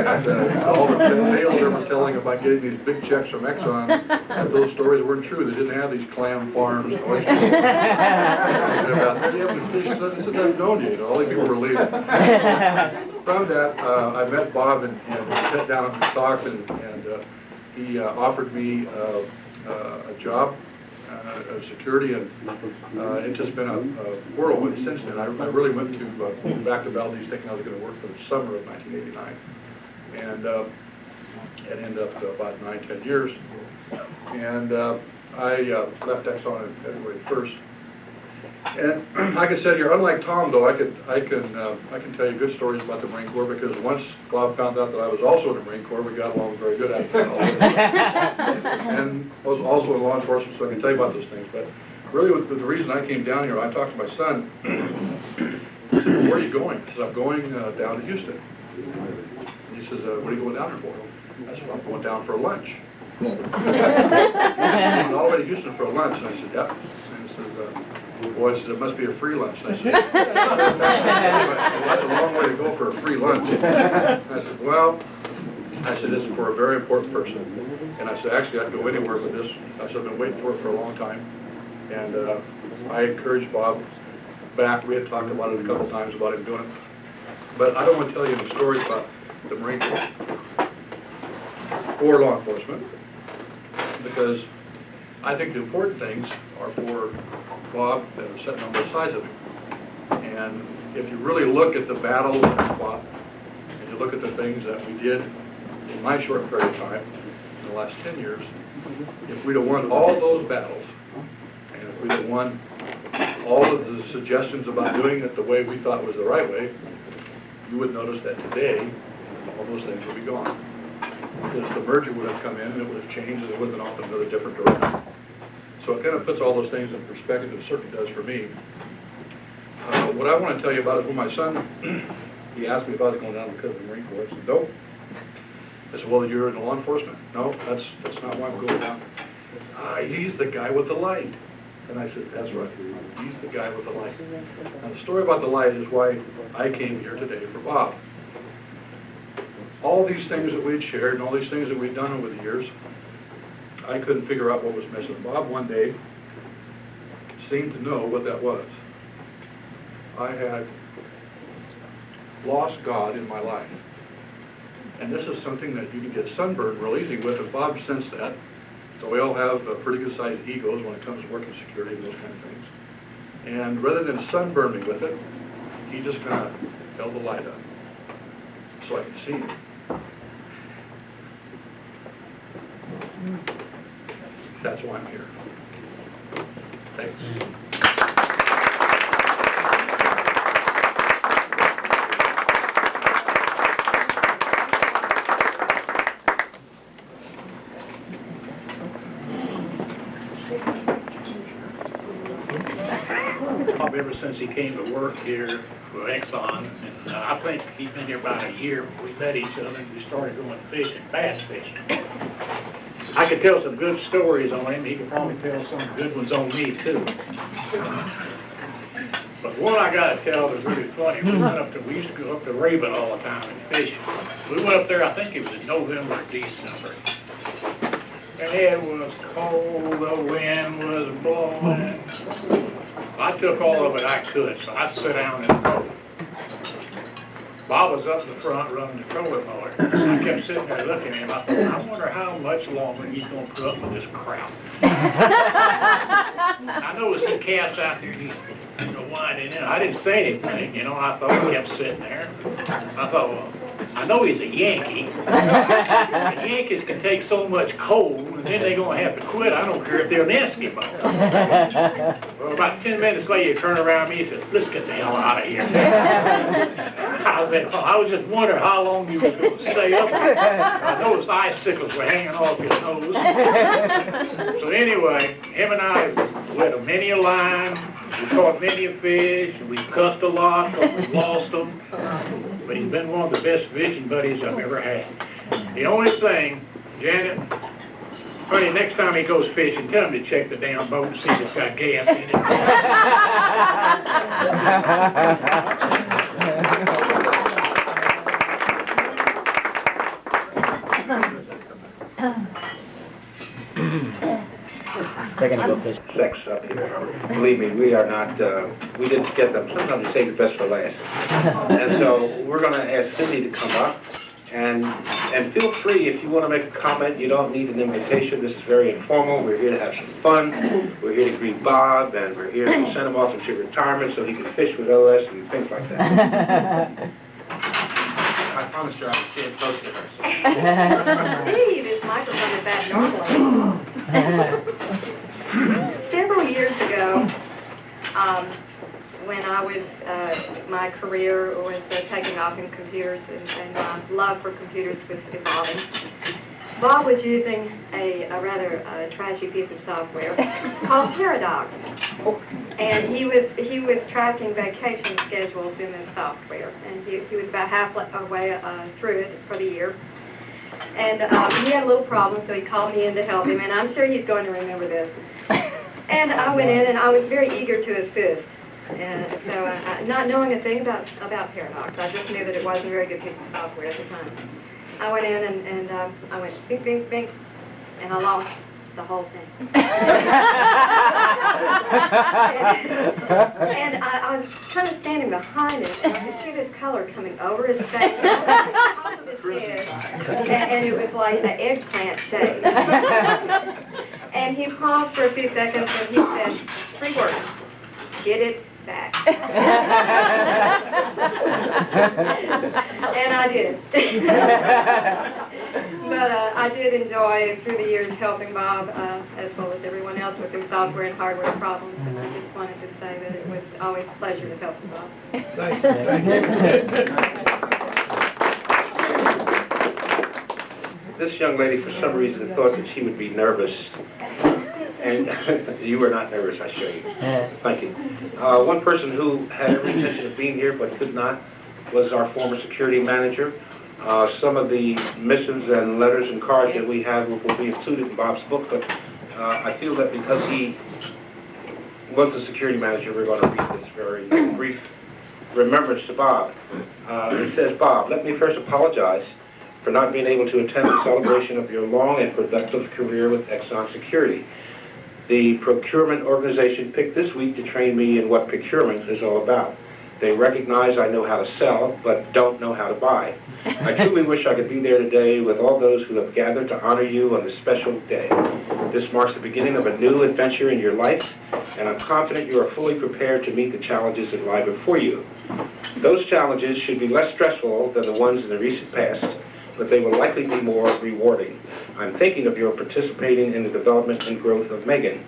all the tales they were telling about getting these big checks from Exxon, that those stories weren't true. They didn't have these clam farms. Oysters. It's a done known you, all these people were leaving. From that, I met Bob and sat down and talked, and he offered me a job of security, and it's just been a whirlwind since then. I really went back to Valdez thinking I was going to work for the summer of 1989, and it ended up about 9-10 years. And I left Exxon on February 1st. And like I said here, unlike Tom, though, I can tell you good stories about the Marine Corps, because once Bob found out that I was also in the Marine Corps, we got along very good after that. And I was also in law enforcement, so I can tell you about those things. But really, the reason I came down here, I talked to my son. He said, well, where are you going? I said, I'm going down to Houston. And he says, what are you going down here for? I said, well, I'm going down for lunch. I'm all the way to Houston for a lunch. And I said, yep. And he says, boy, said, it must be a free lunch. And I said, well, that's a long way to go for a free lunch. And I said, well, this is for a very important person. And I said, actually, I'd go anywhere with this. I said, I've been waiting for it for a long time. And I encouraged Bob back. We had talked about it a couple times about him doing it. But I don't want to tell you any stories about the Marine Corps or law enforcement, because I think the important things are for Bob that are sitting on both sides of him. And if you really look at the battles that we fought, and you look at the things that we did in my short period of time, in the last 10 years, if we'd have won all those battles, and if we'd have won all of the suggestions about doing it the way we thought was the right way, you would notice that today, all those things would be gone. Because the merger would have come in, and it would have changed, and it would have been off in another different direction. So it kind of puts all those things in perspective. It certainly does for me. What I want to tell you about is when my son, he asked me if I was going down because of the Marine Corps. I said, no. I said, well, you're in law enforcement. No, that's not why I'm going down. He's the guy with the light. And I said, that's right. He's the guy with the light. Now, the story about the light is why I came here today for Bob. All these things that we'd shared and all these things that we'd done over the years, I couldn't figure out what was missing. Bob one day seemed to know what that was. I had lost God in my life. And this is something that you can get sunburned real easy with, and Bob sensed that. So we all have pretty good sized egos when it comes to working security and those kind of things. And rather than sunburn me with it, he just kind of held the light up so I could see him. That's why I'm here. States. Bob, ever since he came to work here for Exxon, and I think he's been here about a year, we met each other and we started going fishing, bass fishing. I could tell some good stories on him, he could probably tell some good ones on me too. But one I gotta tell is really funny. We used to go up to Raven all the time and fish. We went up there, I think it was in November or December. And it was cold, the wind was blowing. I took all of it I could, so I sat down in the boat. Bob was up in the front running the trolling mower. I kept sitting there looking at him. I thought, I wonder how much longer he's going to put up with this crowd. I noticed he cast out there, he's winding in. I didn't say anything, I thought he kept sitting there. I thought, well, I know he's a Yankee. The Yankees can take so much cold, and then they're going to have to quit. I don't care if they're an Eskimo. Well, about 10 minutes later, he turned around to me and said, let's get the hell out of here. I was just wondering how long you were going to stay up there. I noticed icicles were hanging off his nose. So anyway, him and I went a many a line. We caught many a fish, and we cussed a lot, but we lost them. But he's been one of the best fishing buddies I've ever had. The only thing, Janet, honey, next time he goes fishing, tell him to check the damn boat and see if it's got gas in it. They're gonna go fish. Sex up here. Believe me, we are not, we didn't get them. Sometimes we save the best for last. And so we're going to ask Cindy to come up. And feel free, if you want to make a comment, you don't need an invitation. This is very informal. We're here to have some fun. We're here to greet Bob, and we're here to send him off into retirement so he can fish with OS and things like that. I promised her I would stand close to her. See, this microphone is that normally. Several years ago, when I was, my career was taking off in computers and my love for computers was evolving, Bob was using a rather trashy piece of software called Paradox. And he was tracking vacation schedules in this software, and he was about halfway through it for the year. And he had a little problem, so he called me in to help him, and I'm sure he's going to remember this. And I went in, and I was very eager to assist. And so, not knowing a thing about Paradox, I just knew that it wasn't a very good piece of software at the time. I went in, and I went bing, bing, bing, and I lost the whole thing. And I was kind of standing behind him, and I could see this color coming over his face, on top of his head, and it was like an eggplant shape. And he paused for a few seconds, and he said 3 words: get it back. And I did. But I did enjoy, through the years, helping Bob, as well as everyone else, with their software and hardware problems. And I just wanted to say that it was always a pleasure to help Bob. Thank you. This young lady, for some reason, thought that she would be nervous. And you were not nervous, I assure you. Thank you. One person who had every intention of being here but could not was our former security manager. Some of the missives and letters and cards that we have will be included in Bob's book, but I feel that because he was the security manager, we're going to read this very brief remembrance to Bob. It says, Bob, let me first apologize for not being able to attend the celebration of your long and productive career with Exxon Security. The procurement organization picked this week to train me in what procurement is all about. They recognize I know how to sell, but don't know how to buy. I truly wish I could be there today with all those who have gathered to honor you on this special day. This marks the beginning of a new adventure in your life, and I'm confident you are fully prepared to meet the challenges that lie before you. Those challenges should be less stressful than the ones in the recent past, but they will likely be more rewarding. I'm thinking of your participating in the development and growth of Megan.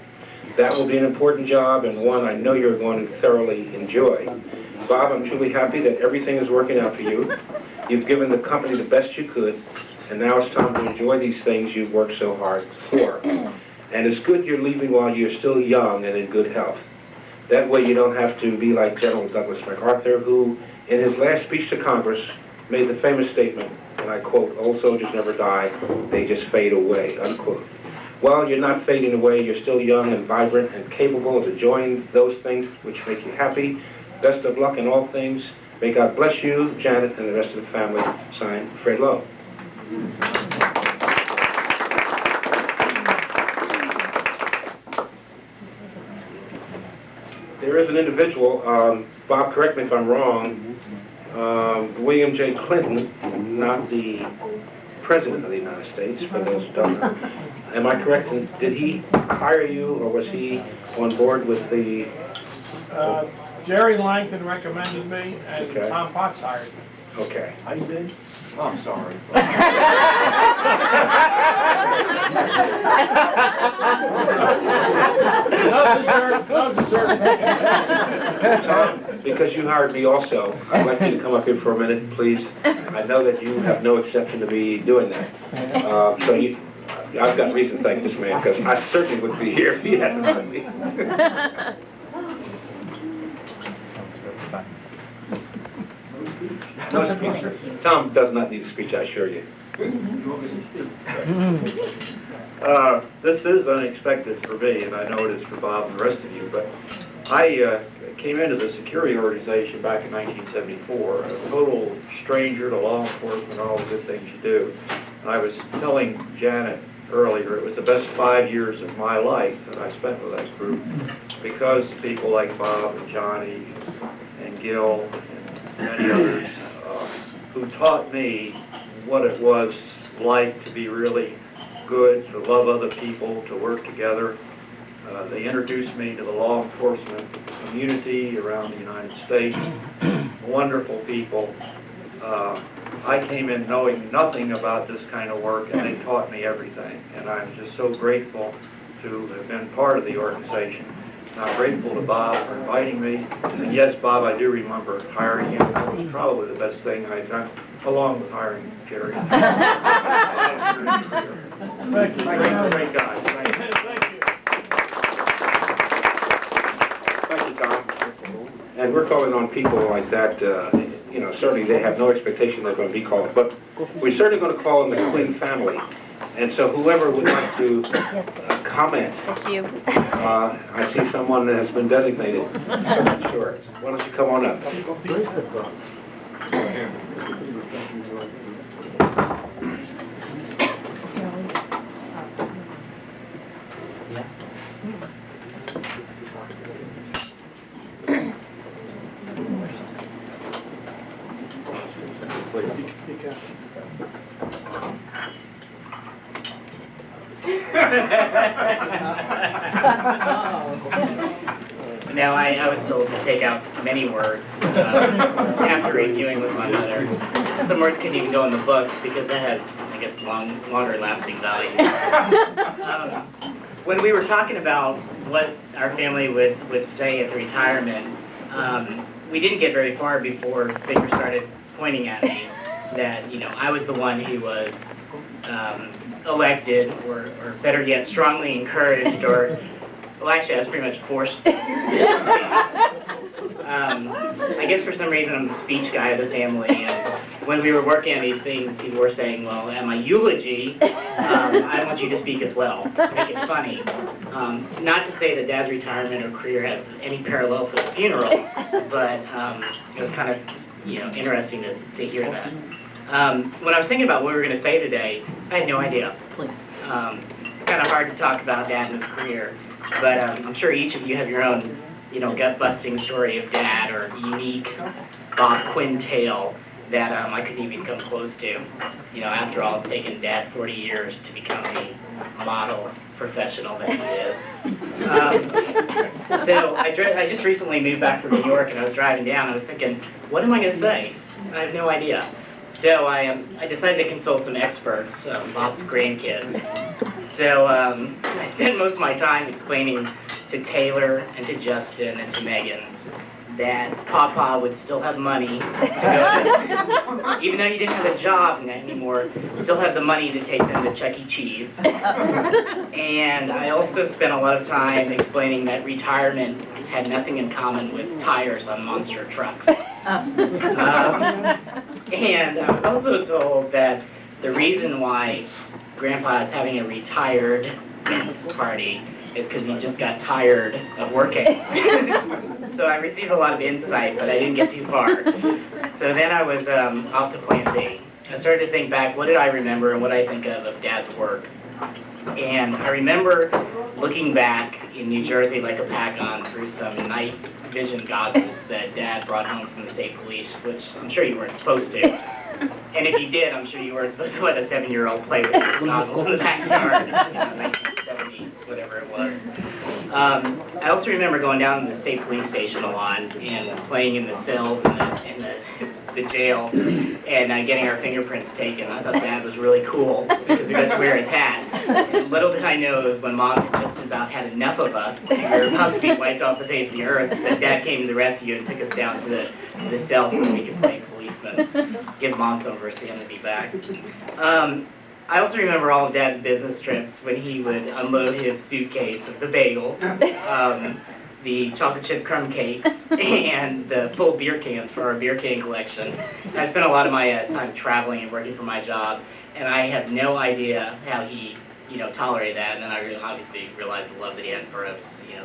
That will be an important job and one I know you're going to thoroughly enjoy. Bob, I'm truly happy that everything is working out for you. You've given the company the best you could, and now it's time to enjoy these things you've worked so hard for. And it's good you're leaving while you're still young and in good health. That way you don't have to be like General Douglas MacArthur, who, in his last speech to Congress, made the famous statement, and I quote, "Old soldiers never die, they just fade away," unquote. Well, you're not fading away. You're still young and vibrant and capable of enjoying those things which make you happy. Best of luck in all things. May God bless you, Janet, and the rest of the family. Signed, Fred Lowe. There is an individual, Bob, correct me if I'm wrong, William J. Clinton, not the President of the United States, for those who don't know. Am I correct? Did he hire you, or was he on board with the... Jerry Langton recommended me, and Okay. Tom Potts hired me. Okay. I did? Oh, I'm sorry. No dessert. Tom, because you hired me also, I'd like you to come up here for a minute, please. I know that you have no exception to me doing that. I've got reason to thank this man, because I certainly wouldn't be here if he hadn't hired me. No speech. Tom does not need a speech, I assure you. This is unexpected for me, and I know it is for Bob and the rest of you, but I came into the security organization back in 1974, a total stranger to law enforcement and all the good things you do. And I was telling Janet earlier, it was the best 5 years of my life that I spent with that group, because people like Bob and Johnny and Gil and many others who taught me what it was like to be really good, to love other people, to work together. They introduced me to the law enforcement community around the United States. Wonderful people. I came in knowing nothing about this kind of work, and they taught me everything. And I'm just so grateful to have been part of the organization. And I'm grateful to Bob for inviting me. And yes, Bob, I do remember hiring you. That was probably the best thing I've done, along with hiring Jerry. Thank you. Great guys. Thank you. Thank you, Tom. And we're calling on people like that, you know, certainly they have no expectation they're going to be called, but we're certainly going to call on the Quinn family. And so whoever would like to comment. That's you. I see someone that has been designated. Sure. Why don't you come on up? Now, I was told to take out many words after reviewing with my mother. Some words couldn't even go in the book because that has, I guess, longer lasting value. When we were talking about what our family would say at retirement, we didn't get very far before Baker started pointing at me that, you know, I was the one who was elected, or better yet, strongly encouraged, or, well, actually, I was pretty much forced. I guess for some reason I'm the speech guy of the family, and when we were working on these things, people were saying, well, at my eulogy, I want you to speak as well, to make it funny. Not to say that Dad's retirement or career has any parallel to his funeral, but it was kind of, you know, interesting to hear that. When I was thinking about what we were going to say today, I had no idea. It's kind of hard to talk about Dad and his career, but I'm sure each of you have your own, you know, gut-busting story of Dad, or unique Bob Quinn tale that I couldn't even come close to. You know, after all, it's taken Dad 40 years to become the model professional that he is. So I just recently moved back from New York, and I was driving down, and I was thinking, what am I going to say? I have no idea. So I decided to consult some experts, Bob's grandkids. So I spent most of my time explaining to Taylor and to Justin and to Megan that Papa would still have money to go, even though he didn't have a job anymore, still have the money to take them to Chuck E. Cheese. And I also spent a lot of time explaining that retirement had nothing in common with tires on monster trucks. And I was also told that the reason why Grandpa is having a retired party is because he just got tired of working. So I received a lot of insight, but I didn't get too far. So then I was off to Plan B. I started to think back, what did I remember and what I think of Dad's work? And I remember looking back in New Jersey like a pack-on through some night vision goggles that Dad brought home from the state police, which I'm sure you weren't supposed to. And if you did, I'm sure you weren't supposed to let a 7-year-old play with those goggles in the backyard, 1970s, whatever it was. I also remember going down to the state police station a lot and playing in the cells in the jail and getting our fingerprints taken. I thought Dad was really cool because we got to wear his hat. And little did I know it was when Mom had just about had enough of us and we were about to be wiped off the face of the earth that Dad came to the rescue and took us down to the cell so we could play policeman, give Mom some of her sanity back. I also remember all of Dad's business trips when he would unload his suitcase of the bagels, the chocolate chip crumb cakes, and the full beer cans for our beer can collection. I spent a lot of my time traveling and working for my job, and I had no idea how he, tolerated that. And then I obviously realized the love that he had for us,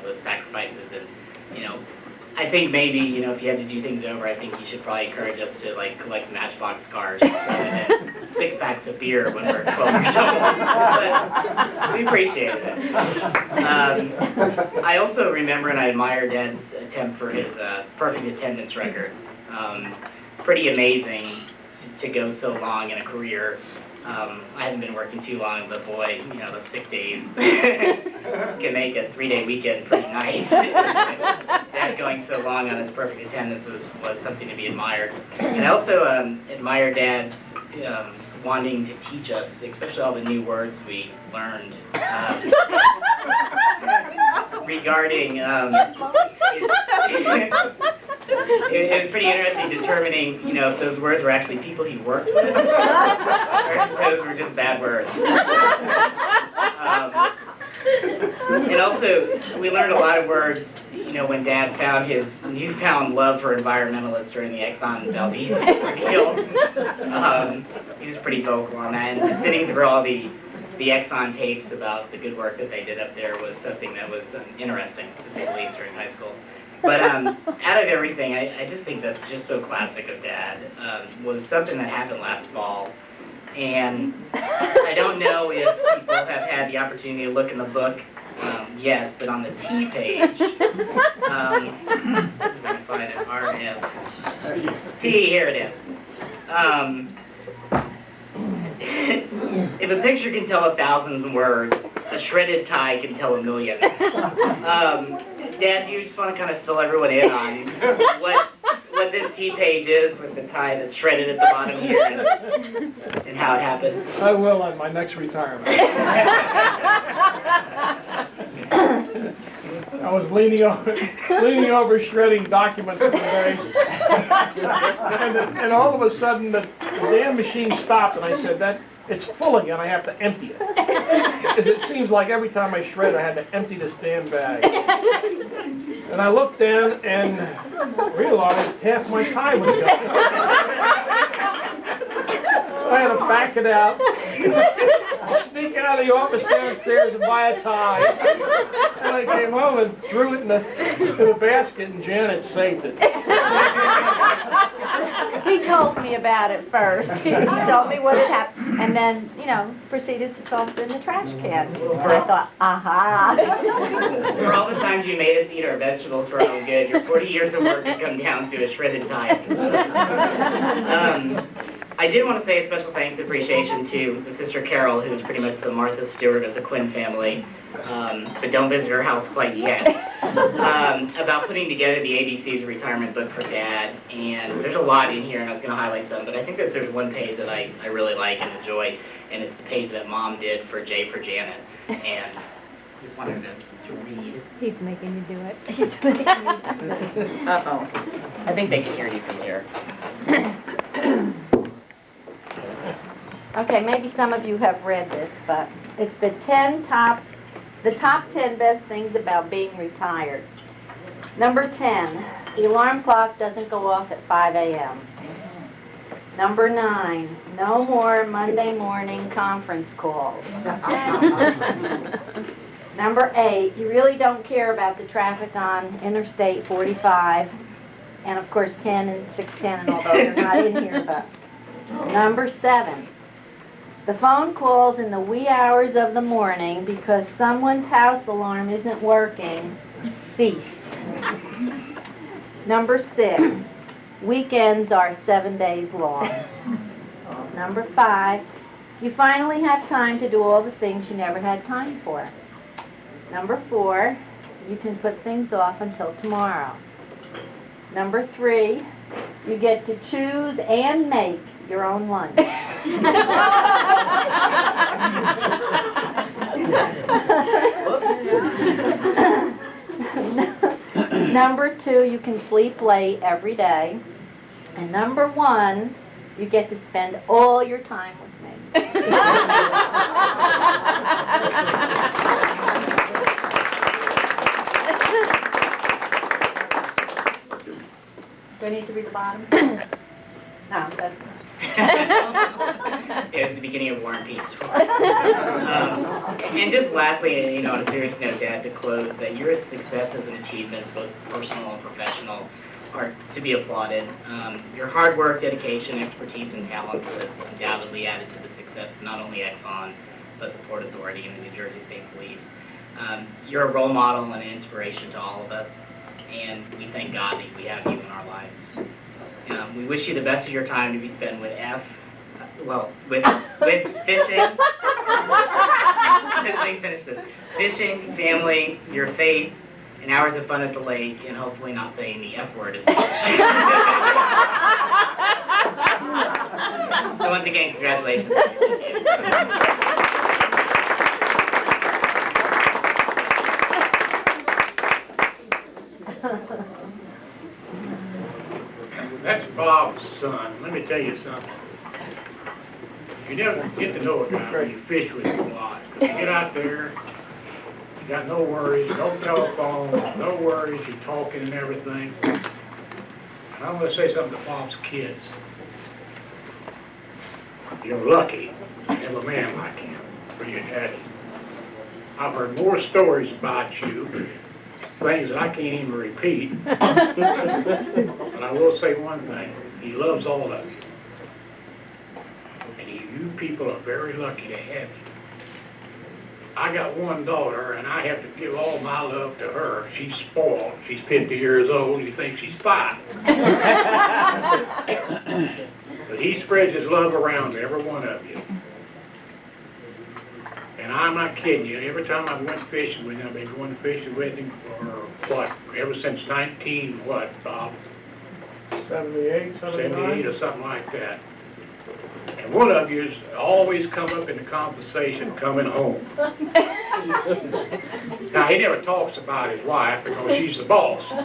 those sacrifices, and I think maybe, if you had to do things over, I think you should probably encourage us to, collect Matchbox cars rather than 6 packs of beer when we're 12 years old. But we appreciated it. I also remember and I admire Dad's attempt for his perfect attendance record. Pretty amazing to go so long in a career. I haven't been working too long, but boy, those 6 days can make a 3-day weekend pretty nice. Dad going so long on his perfect attendance was something to be admired. And I also admire Dad wanting to teach us, especially all the new words we learned regarding it was pretty interesting determining, if those words were actually people he worked with, or if those were just bad words. And also, we learned a lot of words, when Dad found his newfound love for environmentalists during the Exxon Valdez ordeal. He was pretty vocal on that, and sitting through all the Exxon tapes about the good work that they did up there was something that was interesting, to say the least, during high school. But out of everything, I just think that's just so classic of Dad, was something that happened last fall. And I don't know if people have had the opportunity to look in the book yet, but on the T page, if I can find it, RF. T, here it is. If a picture can tell 1,000 words, a shredded tie can tell 1,000,000. Dad, do you just want to kind of fill everyone in on what this T page is with the tie that's shredded at the bottom here and how it happened? I will on my next retirement. I was leaning over shredding documents one day, and all of a sudden the damn machine stopped, and I said, it's full again, I have to empty it. Because it seems like every time I shred, I had to empty this damn bag. And I looked down and realized half my tie was gone. So I had to back it out, sneak out of the office downstairs and buy a tie. And I came home and threw it in the basket, and Janet saved it. He told me about it first. He told me what had happened, and then, proceeded to toss it in the trash can. And I thought, aha. For all the times you made us eat our vegetables for our own good, your 40 years of work has come down to a shredded tie. I did want to say a special thanks and appreciation to the Sister Carol, who is pretty much the Martha Stewart of the Quinn family, but don't visit her house quite yet, about putting together the ABC's retirement book for Dad. And there's a lot in here, and I was going to highlight some, but I think that there's one page that I really like and enjoy, and it's the page that Mom did for J for Janet. and just wanted to read. He's making you do it. Uh-oh. I think they can hear you from here. Okay, maybe some of you have read this, but it's the top 10 best things about being retired. Number 10, the alarm clock doesn't go off at 5 a.m. Number 9, no more Monday morning conference calls. Number 8, you really don't care about the traffic on Interstate 45, and of course 10 and 610 and all those are not in here, but. Number 7, the phone calls in the wee hours of the morning because someone's house alarm isn't working cease. Number 6, weekends are 7 days long. Number 5, you finally have time to do all the things you never had time for. Number 4, you can put things off until tomorrow. Number 3, you get to choose and make your own lunch. Number 2, you can sleep late every day. And number 1, you get to spend all your time with me. Do I need to read the bottom? No, that's... It's the beginning of War and Peace. And just lastly, on a serious note, Dad, to close, that your successes and achievements, both personal and professional, are to be applauded. Your hard work, dedication, expertise, and talent has undoubtedly added to the success of not only Exxon, but the Port Authority and the New Jersey State Police. You're a role model and an inspiration to all of us, and we thank God that we have you in our lives. We wish you the best of your time to be spent with fishing. Let me finish this. Fishing, family, your faith, and hours of fun at the lake, and hopefully not saying the F word as much. So once again, congratulations. That's Bob's son. Let me tell you something. You never get to know a guy when you fish with him a lot. You get out there, you got no worries, no telephone, no worries, you're talking and everything. And I'm going to say something to Bob's kids. You're lucky to have a man like him for your daddy. I've heard more stories about you, things that I can't even repeat. But I will say one thing, he loves all of you. And you people are very lucky to have you. I got one daughter, and I have to give all my love to her. She's spoiled. She's 50 years old. You think she's 5. But he spreads his love around to every one of you. And I'm not kidding you. Every time I went fishing with him, I've been going fishing with him for, what, ever since 19, what, Bob? 78, 78 or something like that. And one of you's always come up in the conversation coming home. Now, he never talks about his wife because she's the boss. She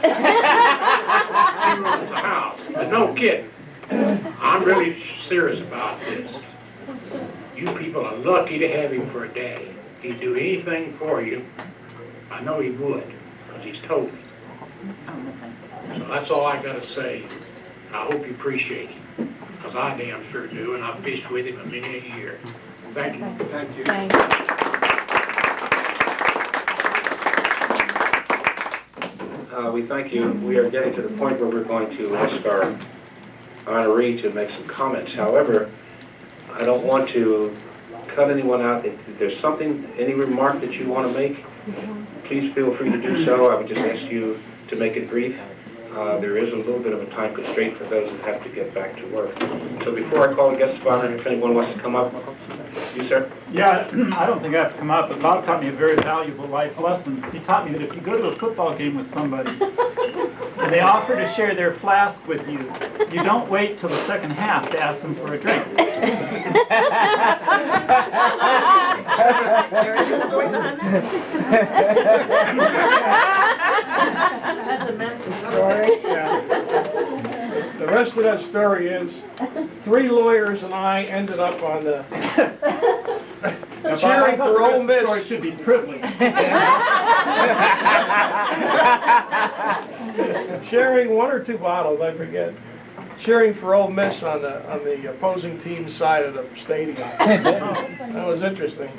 runs the house. But no kidding. I'm really serious about this. You people are lucky to have him for a daddy. He'd do anything for you. I know he would, because he's told me. So that's all I got to say. I hope you appreciate him, because I damn sure do, and I've fished with him a many a year. Thank you. Thank you. Thank you. We thank you. We are getting to the point where we're going to ask our honoree to make some comments. However, I don't want to cut anyone out. If there's something, any remark that you want to make, please feel free to do so. I would just ask you to make it brief. There is a little bit of a time constraint for those that have to get back to work. So before I call the guest of honor, if anyone wants to come up, you, sir? Yeah, I don't think I have to come up, but Bob taught me a very valuable life lesson. He taught me that if you go to a football game with somebody and they offer to share their flask with you, you don't wait till the second half to ask them for a drink. story behind that? That's a mental story. The rest of that story is 3 lawyers and I ended up on the cheering for Ole Miss. Story should be privileged. Sharing 1 or 2 bottles, I forget. Cheering for Ole Miss on the opposing team's side of the stadium. That was interesting.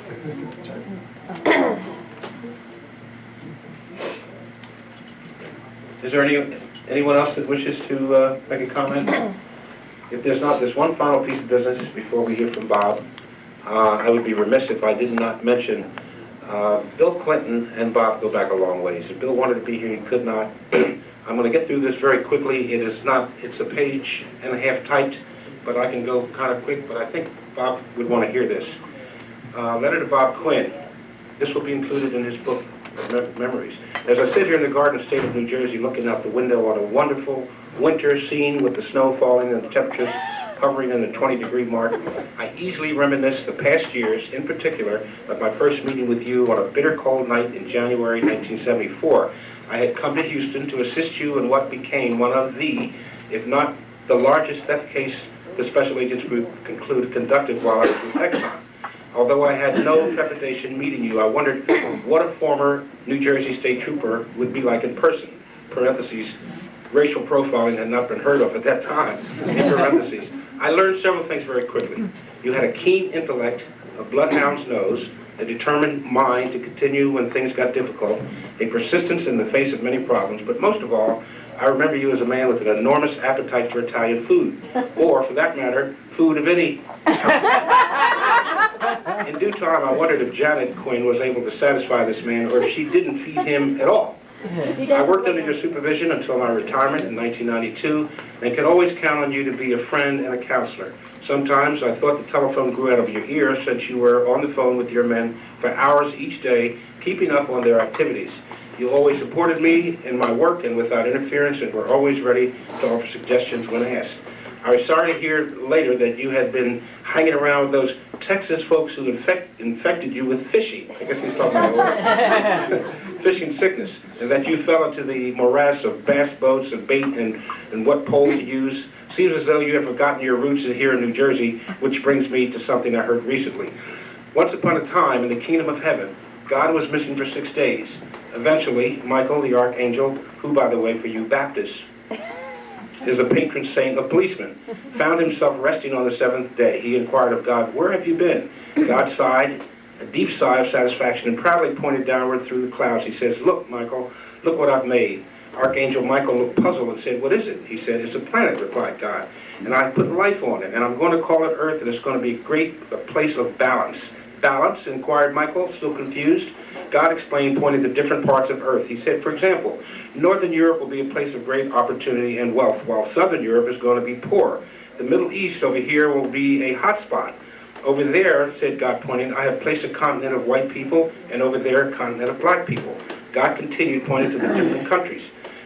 Is there anyone else that wishes to make a comment? If there's not, there's one final piece of business before we hear from Bob. I would be remiss if I did not mention Bill Clinton and Bob go back a long ways. If Bill wanted to be here, he could not. I'm going to get through this very quickly. It's a page and a half typed, but I can go kind of quick, but I think Bob would want to hear this. Letter to Bob Quinn. This will be included in his book, Memories. As I sit here in the Garden State of New Jersey looking out the window on a wonderful winter scene with the snow falling and the temperatures hovering in the 20-degree mark, I easily reminisce the past years, in particular, of my first meeting with you on a bitter cold night in January 1974. I had come to Houston to assist you in what became one of the, if not the largest theft case the Special Agents Group conducted while I was with Exxon. Although I had no trepidation meeting you, I wondered what a former New Jersey State Trooper would be like in person. Parentheses, racial profiling had not been heard of at that time. In parentheses. I learned several things very quickly. You had a keen intellect, a bloodhound's nose, a determined mind to continue when things got difficult, a persistence in the face of many problems, but most of all, I remember you as a man with an enormous appetite for Italian food, or, for that matter, food of any kind. In due time, I wondered if Janet Quinn was able to satisfy this man, or if she didn't feed him at all. I worked under your supervision until my retirement in 1992, and could always count on you to be a friend and a counselor. Sometimes I thought the telephone grew out of your ear since you were on the phone with your men for hours each day, keeping up on their activities. You always supported me in my work and without interference, and were always ready to offer suggestions when asked. I was sorry to hear later that you had been hanging around with those Texas folks who infected you with fishing. I guess he's talking about fishing sickness, and that you fell into the morass of bass boats and bait and what poles to use. Seems as though you have forgotten your roots here in New Jersey, which brings me to something I heard recently. Once upon a time, in the kingdom of heaven, God was missing for 6 days. Eventually, Michael the Archangel, who, by the way, for you Baptists, is a patron saint of policemen, found himself resting on the 7th day. He inquired of God, "Where have you been?" God sighed, a deep sigh of satisfaction, and proudly pointed downward through the clouds. He says, "Look, Michael, look what I've made." Archangel Michael looked puzzled and said, "What is it?" He said, "It's a planet," replied God, "and I put life on it, and I'm going to call it Earth, and it's going to be a place of balance." "Balance?" inquired Michael, still confused. God explained, pointing to different parts of Earth. He said, for example, Northern Europe will be a place of great opportunity and wealth, while Southern Europe is going to be poor. The Middle East over here will be a hot spot. Over there, said God, pointing, I have placed a continent of white people, and over there a continent of black people. God continued, pointing to the different countries.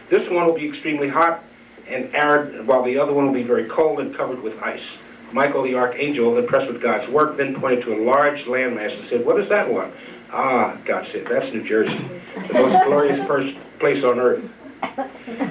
This one will be extremely hot and arid, while the other one will be very cold and covered with ice. Michael the Archangel, impressed with God's work, then pointed to a large landmass and said, "What is that one?" "Ah," God said, "that's New Jersey, the most glorious place on earth.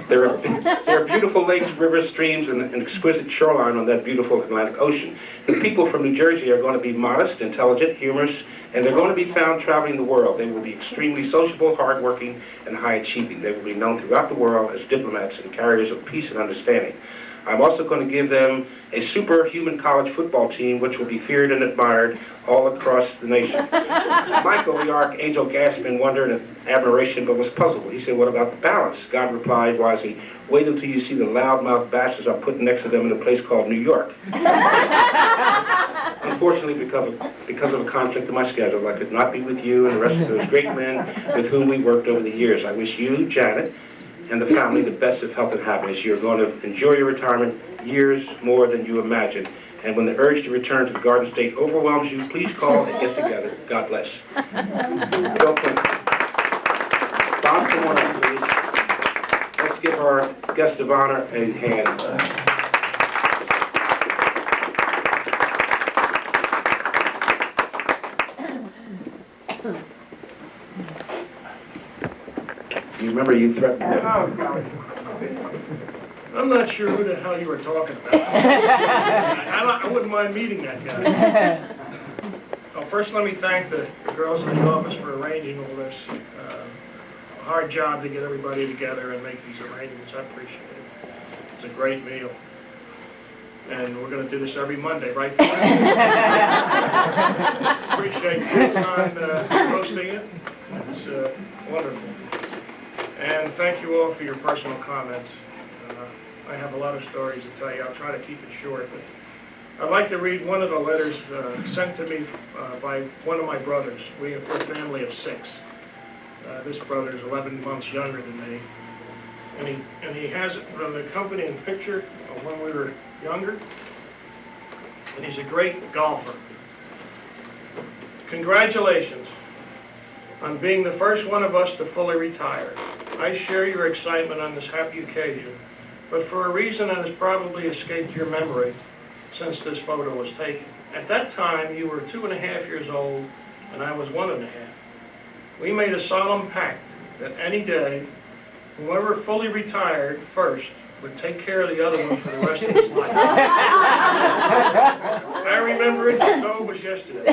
There are beautiful lakes, rivers, streams, and an exquisite shoreline on that beautiful Atlantic Ocean. The people from New Jersey are going to be modest, intelligent, humorous, and they're going to be found traveling the world. They will be extremely sociable, hardworking, and high-achieving. They will be known throughout the world as diplomats and carriers of peace and understanding. I'm also going to give them a superhuman college football team which will be feared and admired all across the nation." Michael the Archangel gasped in wonder and admiration, but was puzzled. He said, "What about the balance?" God replied wisely, "Wait until you see the loudmouth bastards I'm putting next to them in a place called New York." Unfortunately, because of a conflict in my schedule, I could not be with you and the rest of those great men with whom we worked over the years. I wish you, Janet, and the family the best of health and happiness. You're going to enjoy your retirement years more than you imagine. And when the urge to return to the Garden State overwhelms you, please call and get together. God bless. Bill Clinton. Bob, come on up, please. Let's give our guest of honor a hand. You remember you threatened him? I'm not sure who the hell you were talking about. I wouldn't mind meeting that guy. Well, first let me thank the girls in the office for arranging all this. A hard job to get everybody together and make these arrangements. I appreciate it. It's a great meal. And we're going to do this every Monday, right? Appreciate your time hosting it. It's wonderful. And thank you all for your personal comments. I have a lot of stories to tell you. I'll try to keep it short. But I'd like to read one of the letters sent to me by one of my brothers. We're a family of 6. This brother is 11 months younger than me. And he has it from the accompanying picture of when we were younger. And he's a great golfer. Congratulations on being the first one of us to fully retire. I share your excitement on this happy occasion, but for a reason that has probably escaped your memory since this photo was taken. At that time, you were 2.5 years old, and I was 1.5. We made a solemn pact that any day, whoever fully retired first would take care of the other one for the rest of his life. I remember it as though it was yesterday.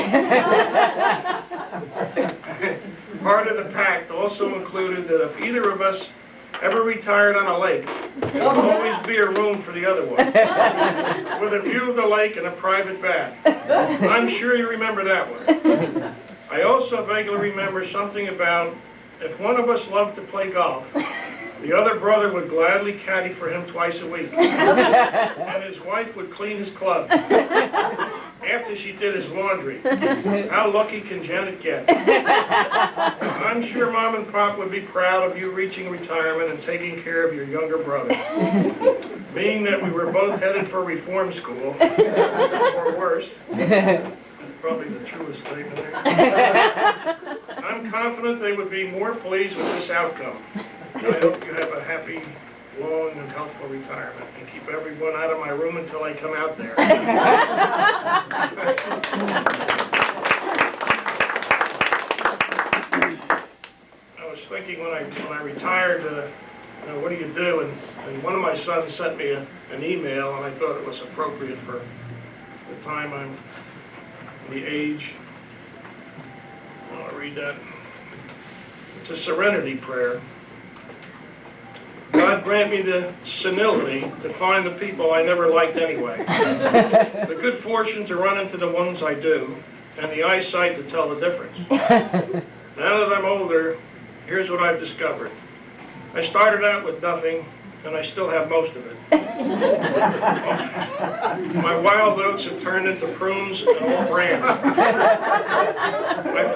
Part of the pact also included that if either of us ever retired on a lake, there would always be a room for the other one, with a view of the lake and a private bath. I'm sure you remember that one. I also vaguely remember something about if one of us loved to play golf, the other brother would gladly caddy for him twice a week, and his wife would clean his clubs after she did his laundry. How lucky can Janet get? I'm sure Mom and Pop would be proud of you reaching retirement and taking care of your younger brother. Being that we were both headed for reform school, or worse, probably the truest statement there. I'm confident they would be more pleased with this outcome. I hope you have a happy, long, and healthful retirement, and keep everyone out of my room until I come out there. I was thinking when I retired, what do you do? And one of my sons sent me an email, and I thought it was appropriate for the time I'm the age. I'll read that. It's a serenity prayer. God grant me the senility to find the people I never liked anyway. The good fortune to run into the ones I do, and the eyesight to tell the difference. Now that I'm older, here's what I've discovered. I started out with nothing, and I still have most of it. My wild oats have turned into prunes and all bran. I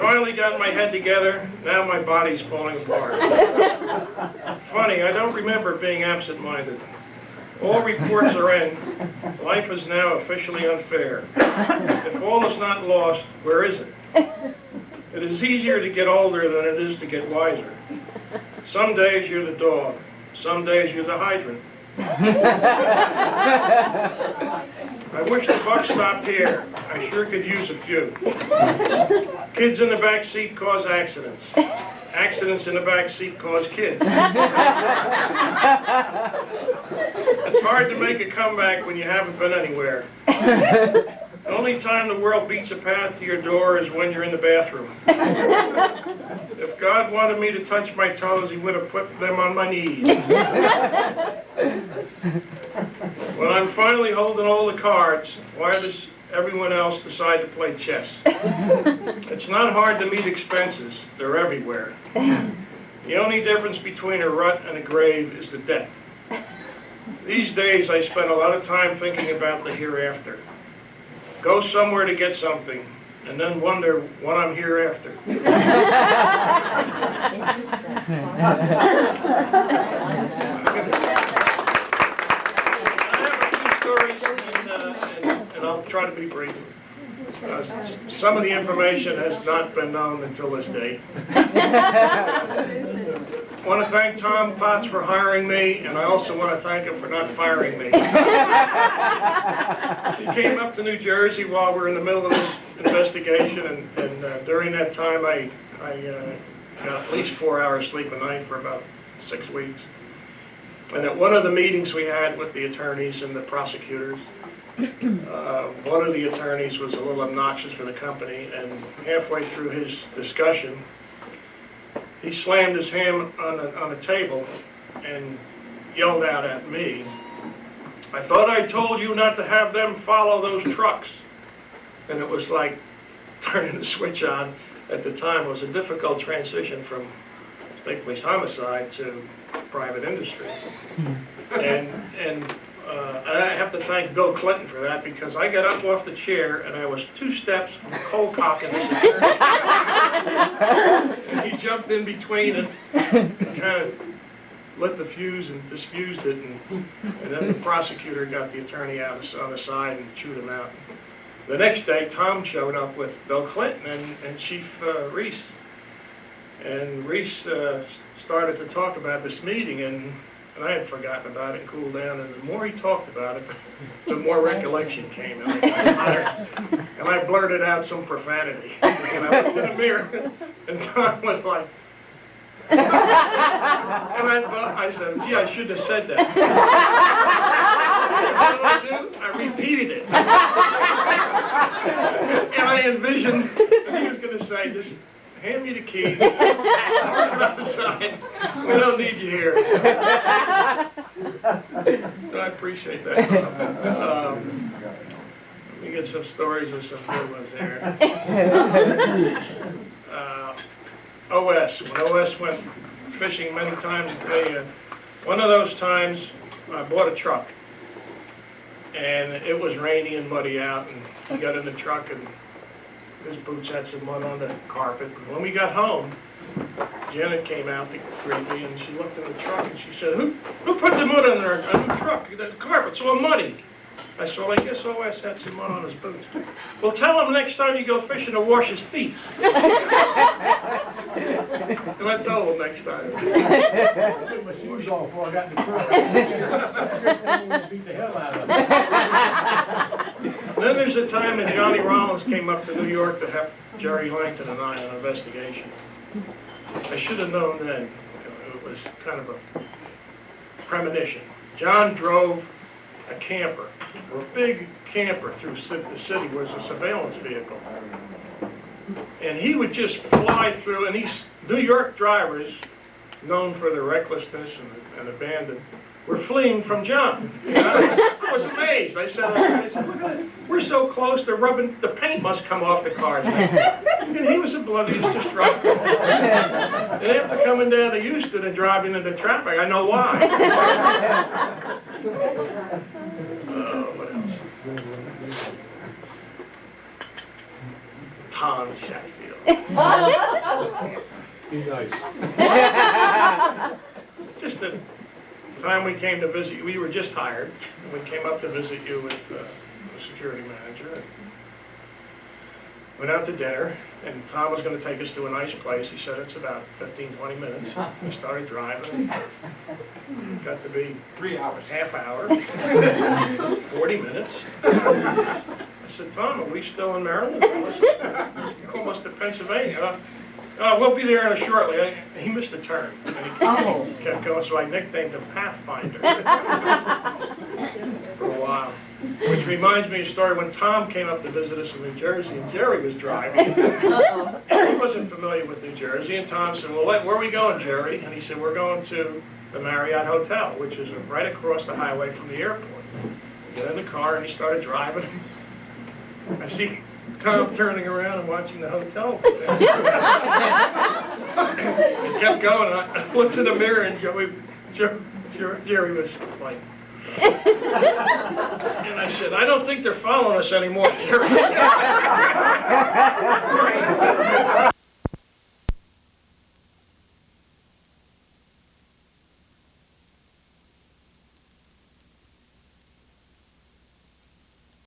finally got my head together, now my body's falling apart. Funny, I don't remember being absent-minded. All reports are in. Life is now officially unfair. If all is not lost, where is it? It is easier to get older than it is to get wiser. Some days you're the dog. Some days you're the hydrant. I wish the buck stopped here. I sure could use a few. Kids in the back seat cause accidents. Accidents in the back seat cause kids. It's hard to make a comeback when you haven't been anywhere. The only time the world beats a path to your door is when you're in the bathroom. If God wanted me to touch my toes, he would have put them on my knees. When I'm finally holding all the cards, why does everyone else decide to play chess? It's not hard to meet expenses. They're everywhere. The only difference between a rut and a grave is the death. These days, I spend a lot of time thinking about the hereafter. Go somewhere to get something, and then wonder what I'm here after. I have a few stories, and I'll try to be brief. Some of the information has not been known until this date. I want to thank Tom Potts for hiring me, and I also want to thank him for not firing me. He came up to New Jersey while we were in the middle of this investigation, and during that time I got at least 4 hours sleep a night for about 6 weeks. And at one of the meetings we had with the attorneys and the prosecutors, one of the attorneys was a little obnoxious for the company, and halfway through his discussion, he slammed his hand on a table and yelled out at me, "I thought I told you not to have them follow those trucks." And it was like turning the switch on. At the time, it was a difficult transition from state police homicide to private industry. And I have to thank Bill Clinton for that, because I got up off the chair and I was 2 steps from cold cocking this attorney. And he jumped in between and kind of lit the fuse and diffused it, and then the prosecutor got the attorney out on the side and chewed him out. The next day, Tom showed up with Bill Clinton and Chief Reese. And Reese started to talk about this meeting, and I had forgotten about it and cooled down, and the more he talked about it, the more recollection came. And I blurted out some profanity. And I looked in the mirror, and Tom was like, and I said, gee, I should have said that. And what did I do? I repeated it. And I envisioned, he was going to say, just hand me the keys, park it up the side, we don't need you here. So I appreciate that. Let me get some stories of some good ones there. OS, when OS went fishing many times a day, one of those times I bought a truck, and it was rainy and muddy out, and he got in the truck and his boots had some mud on the carpet. And when we got home, Janet came out to greet me, and she looked in the truck and she said, who put the mud in our new truck? The carpet's all muddy. I said, well, I guess OS had some mud on his boots. Well, tell him next time you go fishing to wash his feet. And I told him next time. I took my shoes off before I got in the truck. Beat the hell out of him. Then there's a time when Johnny Rollins came up to New York to help Jerry Langton and I on an investigation. I should have known then. It was kind of a premonition. John drove a camper, a big camper through the city, was a surveillance vehicle. And he would just fly through, and these New York drivers, known for their recklessness and abandon, were fleeing from John. I was amazed. I said, look at it. We're so close, the paint must come off the cars. And he was oblivious, just driving. And after coming down to Houston and driving into traffic, I know why. What else? Tom Sheffield. Be nice. Just the time we came to visit you, we were just hired, and we came up to visit you with the security manager. And went out to dinner, and Tom was going to take us to a nice place. He said it's about 15, 20 minutes. We started driving. Got to be 3 hours, half hour, 40 minutes. I said, Tom, are we still in Maryland? Almost to Pennsylvania. We'll be there shortly. He missed a turn, and he kept going, so I nicknamed him Pathfinder for a while. Which reminds me of a story when Tom came up to visit us in New Jersey, and Jerry was driving. And he wasn't familiar with New Jersey, and Tom said, well, where are we going, Jerry? And he said, we're going to the Marriott Hotel, which is right across the highway from the airport. We get in the car, and he started driving. I see Tom turning around and watching the hotel. He kept going, and I looked in the mirror, and Jerry was like, and I said, I don't think they're following us anymore, Jerry. We're